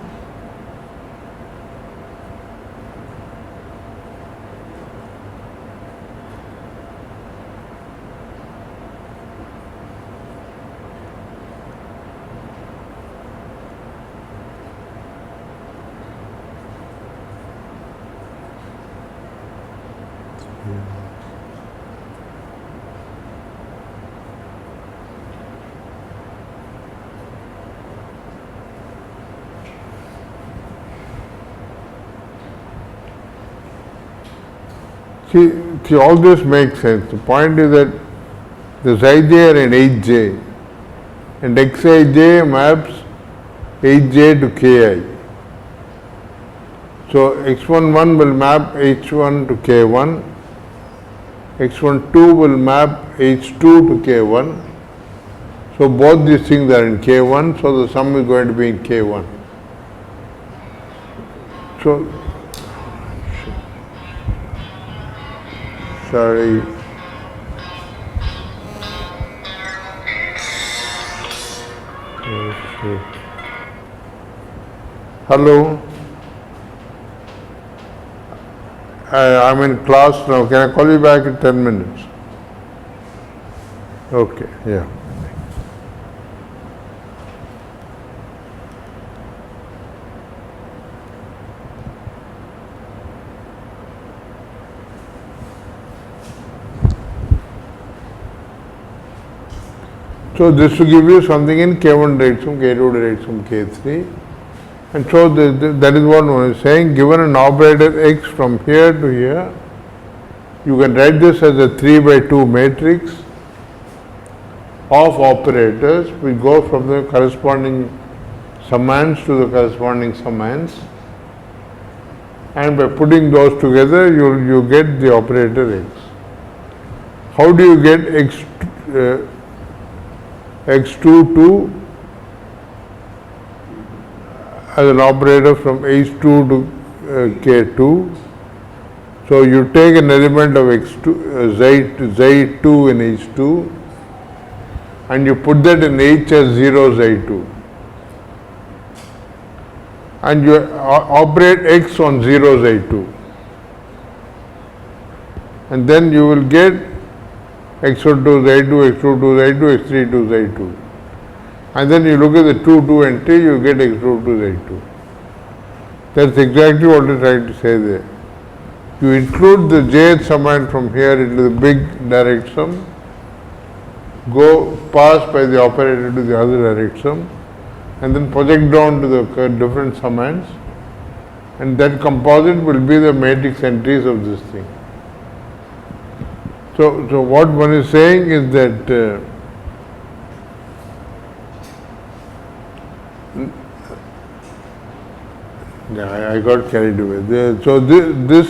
see, all this makes sense. The point is that the xij are in hj and xij maps hj to ki. So x11 will map h1 to k1, x12 will map h2 to k1. So both these things are in k1, so the sum is going to be in k1. So sorry. Hello. I'm in class now. Can I call you back in 10 minutes? Okay, yeah. So this will give you something in K1 directs from K2 directs from K3. And so that is what one is saying. Given an operator x from here to here, you can write this as a 3 by 2 matrix of operators which go from the corresponding summands to the corresponding summands. And by putting those together, you get the operator x. How do you get x2 to as an operator from h2 to k2? So you take an element of x2 z2 in h2 and you put that in h as 0 z2 and you operate x on 0 z2 and then you will get x1 to z2, x2 to z2, x3 to z2. And then you look at the 2, 2 and 3, you get x2 to z2. That's exactly what we're trying to say there. You include the jth summand from here into the big direct sum, go pass by the operator to the other direct sum, and then project down to the different summands, and that composite will be the matrix entries of this thing. So what one is saying is that I got carried away. So this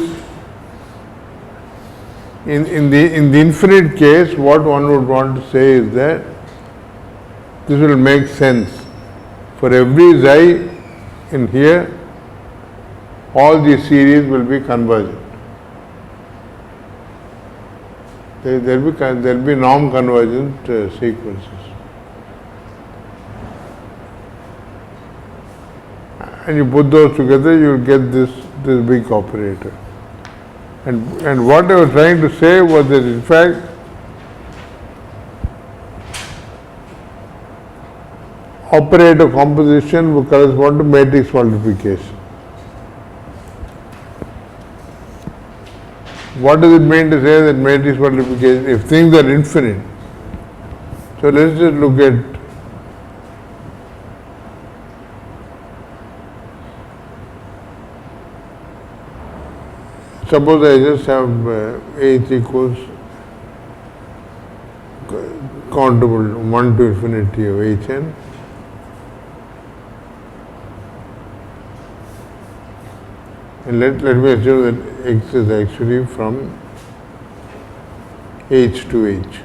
in the infinite case, what one would want to say is that this will make sense. For every xi in here, all these series will be convergent. There will be norm convergent sequences. And you put those together, you will get this big operator. And what I was trying to say was that in fact operator composition will correspond to matrix multiplication. What does it mean to say that matrix multiplication, if things are infinite, So let's just look at suppose I just have h equals countable 1 to infinity of hn. And let me assume that x is actually from h to h.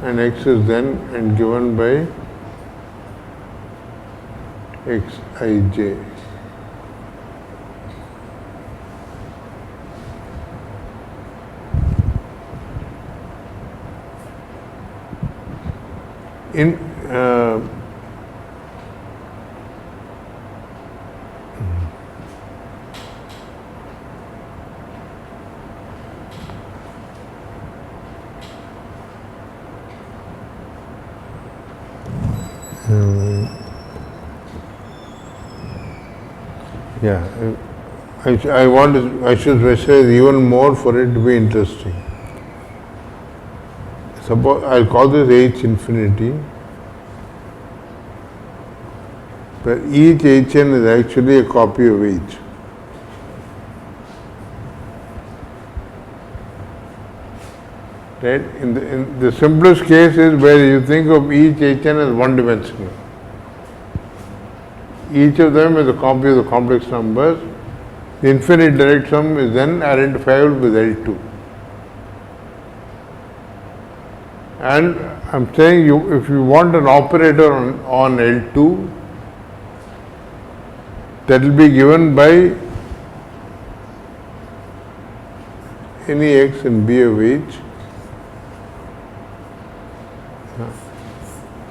And x is then and given by xij. In yeah, I should specify even more for it to be interesting. Suppose I'll call this h infinity, but each hn is actually a copy of h. Right? In the simplest case is where you think of each hn as one dimensional. Each of them is a copy of the complex numbers. The infinite direct sum is then identifiable with L2. And I'm saying if you want an operator on L2, that will be given by any x in B of h.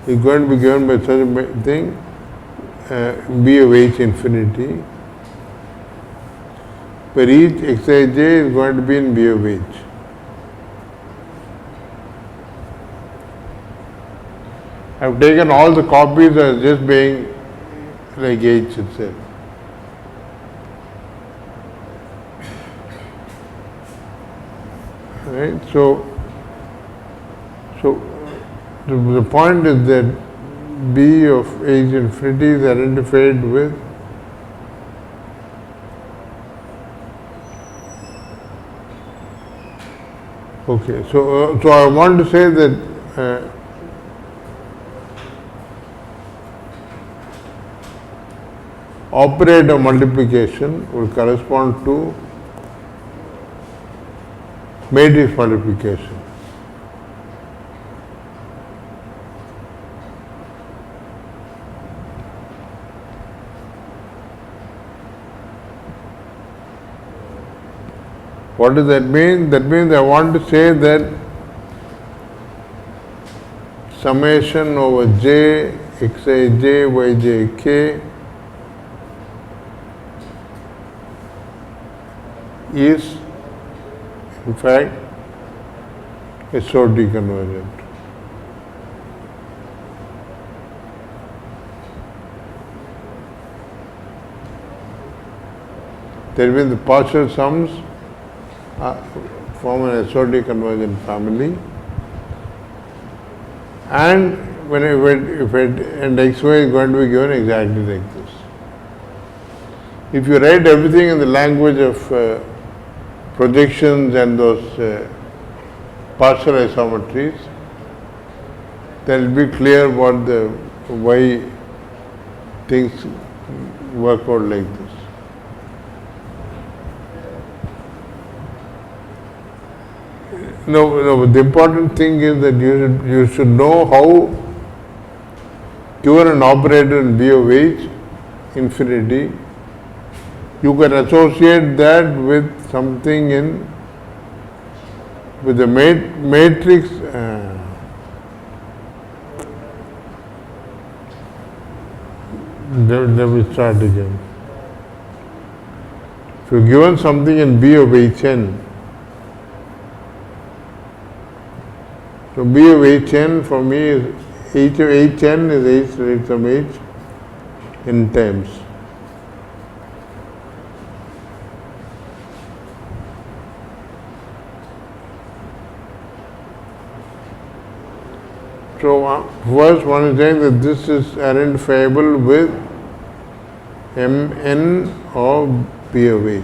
It's going to be given by such a thing, B of h infinity, where each xij is going to be in B of h. I've taken all the copies as just being like h itself. Right? So the point is that B of h infinity is identified with okay. So I want to say that operator multiplication will correspond to matrix multiplication. What does that mean? That means I want to say that summation over j, xij, yjk is in fact SOT convergent. That means the partial sums form an SOT convergent family, and and xy is going to be given exactly like this. If you write everything in the language of projections and those partial isometries, then it will be clear what the why things work out like this. No, the important thing is that you should know how, given an operator in B of h infinity, you can associate that with something with the matrix. Let me start again. If you're given something in B of hn, so B of hn for me is h of hn is h raised from h n times. So first one is saying that this is identifiable with Mn of P of H.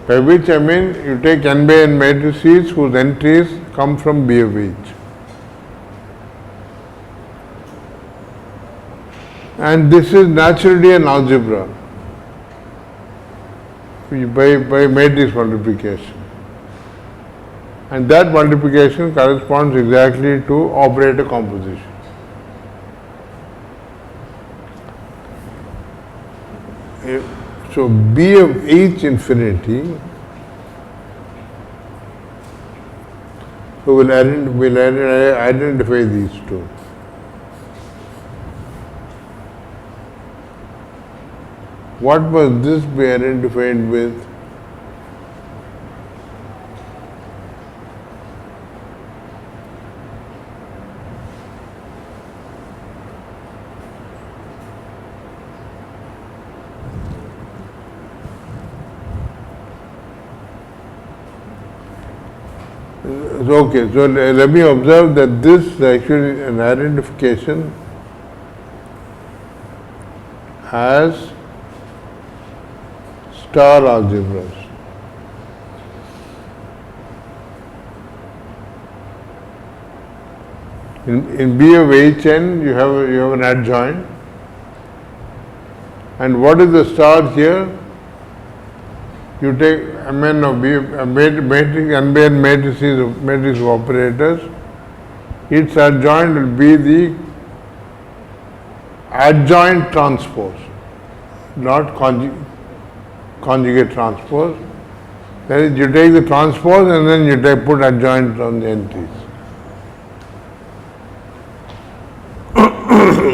By which I mean you take n by n matrices whose entries come from B of H. And this is naturally an algebra by matrix multiplication. And that multiplication corresponds exactly to operator composition. So B of H infinity will identify these two. What must this be identified with? Okay, so let me observe that this is actually an identification as star algebras. In B of Hn you have an adjoint, and what is the star here? You take Mn of B, a matrix, n by n matrices of matrix of operators. Its adjoint will be the adjoint transpose, not conjugate transpose. That is, you take the transpose and then you put adjoint on the entries.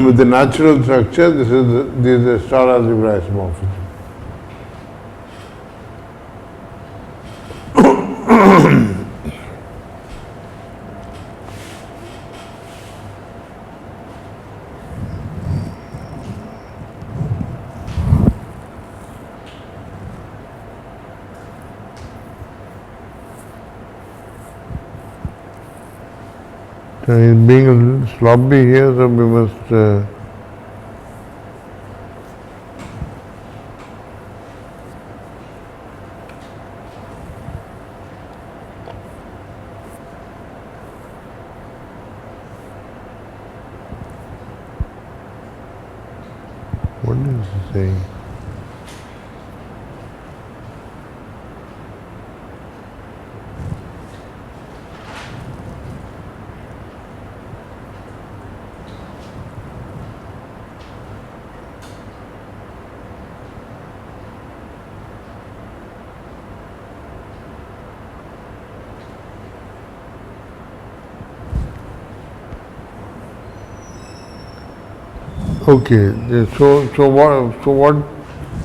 With the natural structure, this is the star algebra isomorphism. He's being a little sloppy here, so we must what is he saying? Okay, so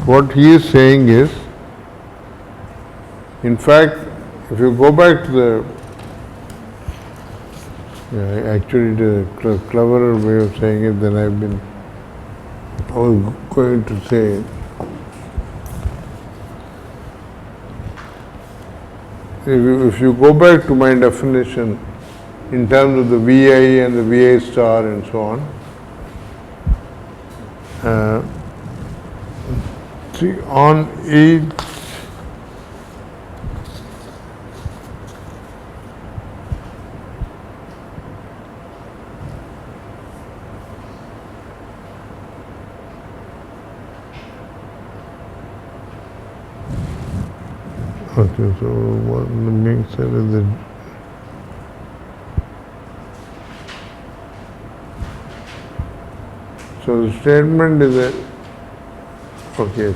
what he is saying is, in fact, if you go back to actually the cleverer way of saying it than I was going to say. If you go back to my definition in terms of the VI and the VI star and so on, see on each okay, so what being said is that so the statement is that okay,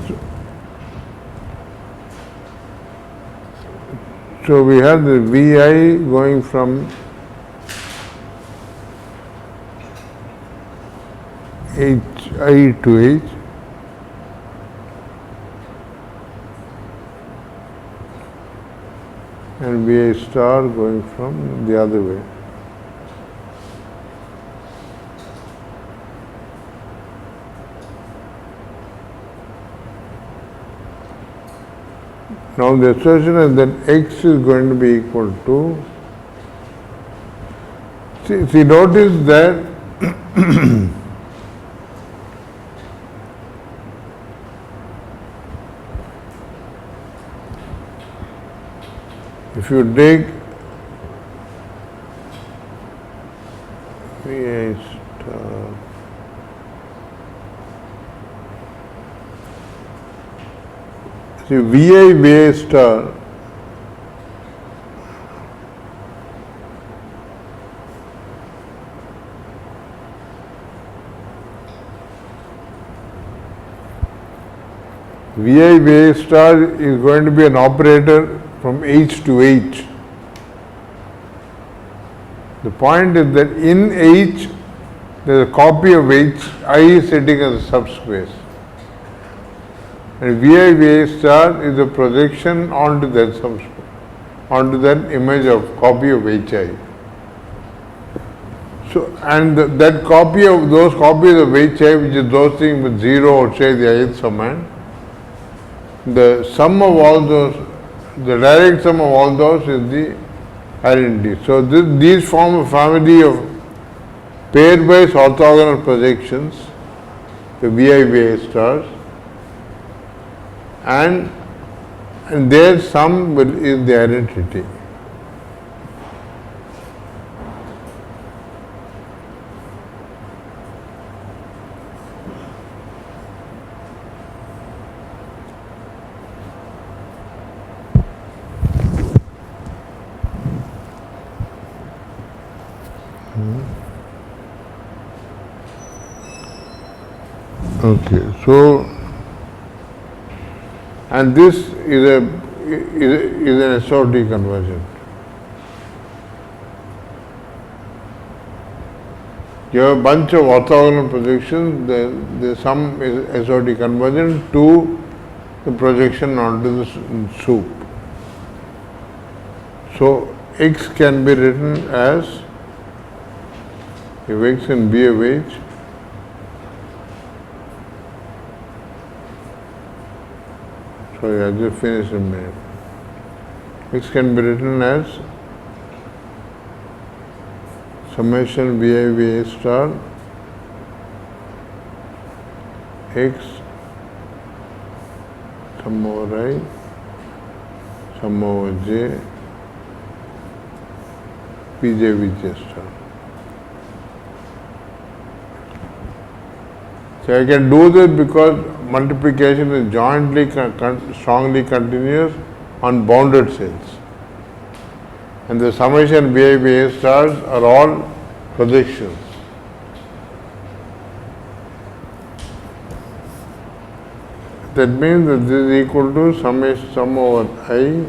so we have the VI going from HI to H, and VI star going from the other way. Now the assertion is that x is going to be equal to, see notice that if you take VA star see VA star VA star is going to be an operator from H to H. The point is that in H there is a copy of H, I is sitting as a subspace. And VA star is a projection onto that subspace, onto that image of copy of HI. So, and that copy of those copies of HI, which is those things with 0 outside the ith summand, the sum of all those, the direct sum of all those is the identity. So these form a family of pairwise orthogonal projections, the VA stars, and their sum is the identity. Okay, so and this is an SOT conversion. You have a bunch of orthogonal projections, the sum is SOT conversion to the projection onto the soup. So x can be written as, if x can be of H, sorry, I just finished a minute. X can be written as summation VA star x sum over I sum over j Vj star. So I can do this because multiplication is jointly strongly continuous on bounded cells, and the summation VA stars are all projections. That means that this is equal to summation sum over I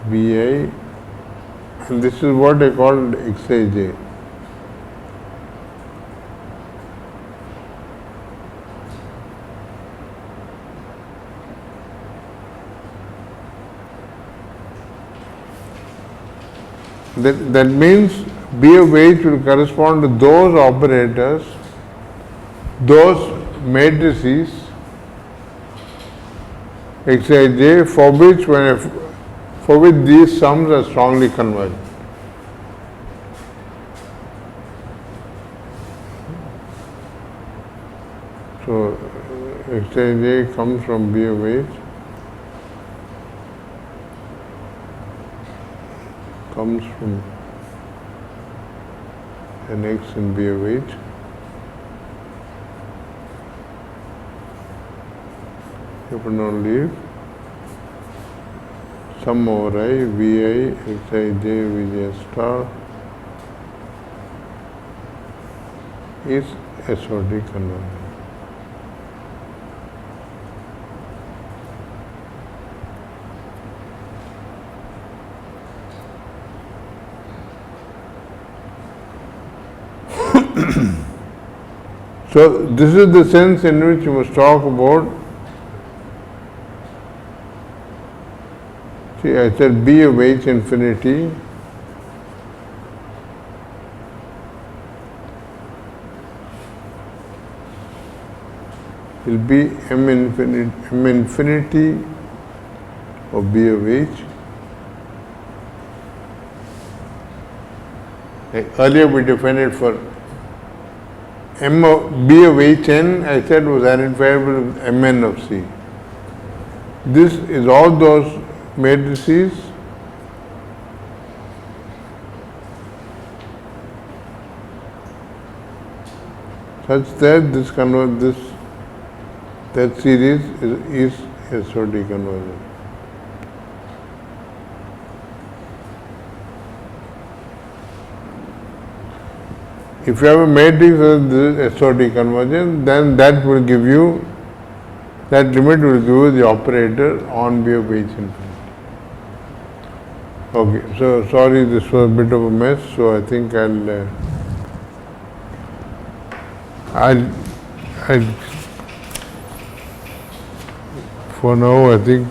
VI, and this is what I called Xij. That means B of H will correspond to those operators, those matrices Xij for which these sums are strongly convergent. So Xij comes from B of H, comes from an X in B of H. You can now leave sum over I, Vi, Xij, Vj star is SOT convergent. So this is the sense in which you must talk about. See, I said B of H infinity will be m infinity of B of H. Earlier we defined it for M of B of Hn, I said, was identifiable with Mn of C. This is all those matrices such that that series is SOD convergent. If you have a matrix of this SOD convergence, then that will give you, that limit will give you the operator on B of H infinity. Okay, so sorry, this was a bit of a mess, so I think I'll for now, I think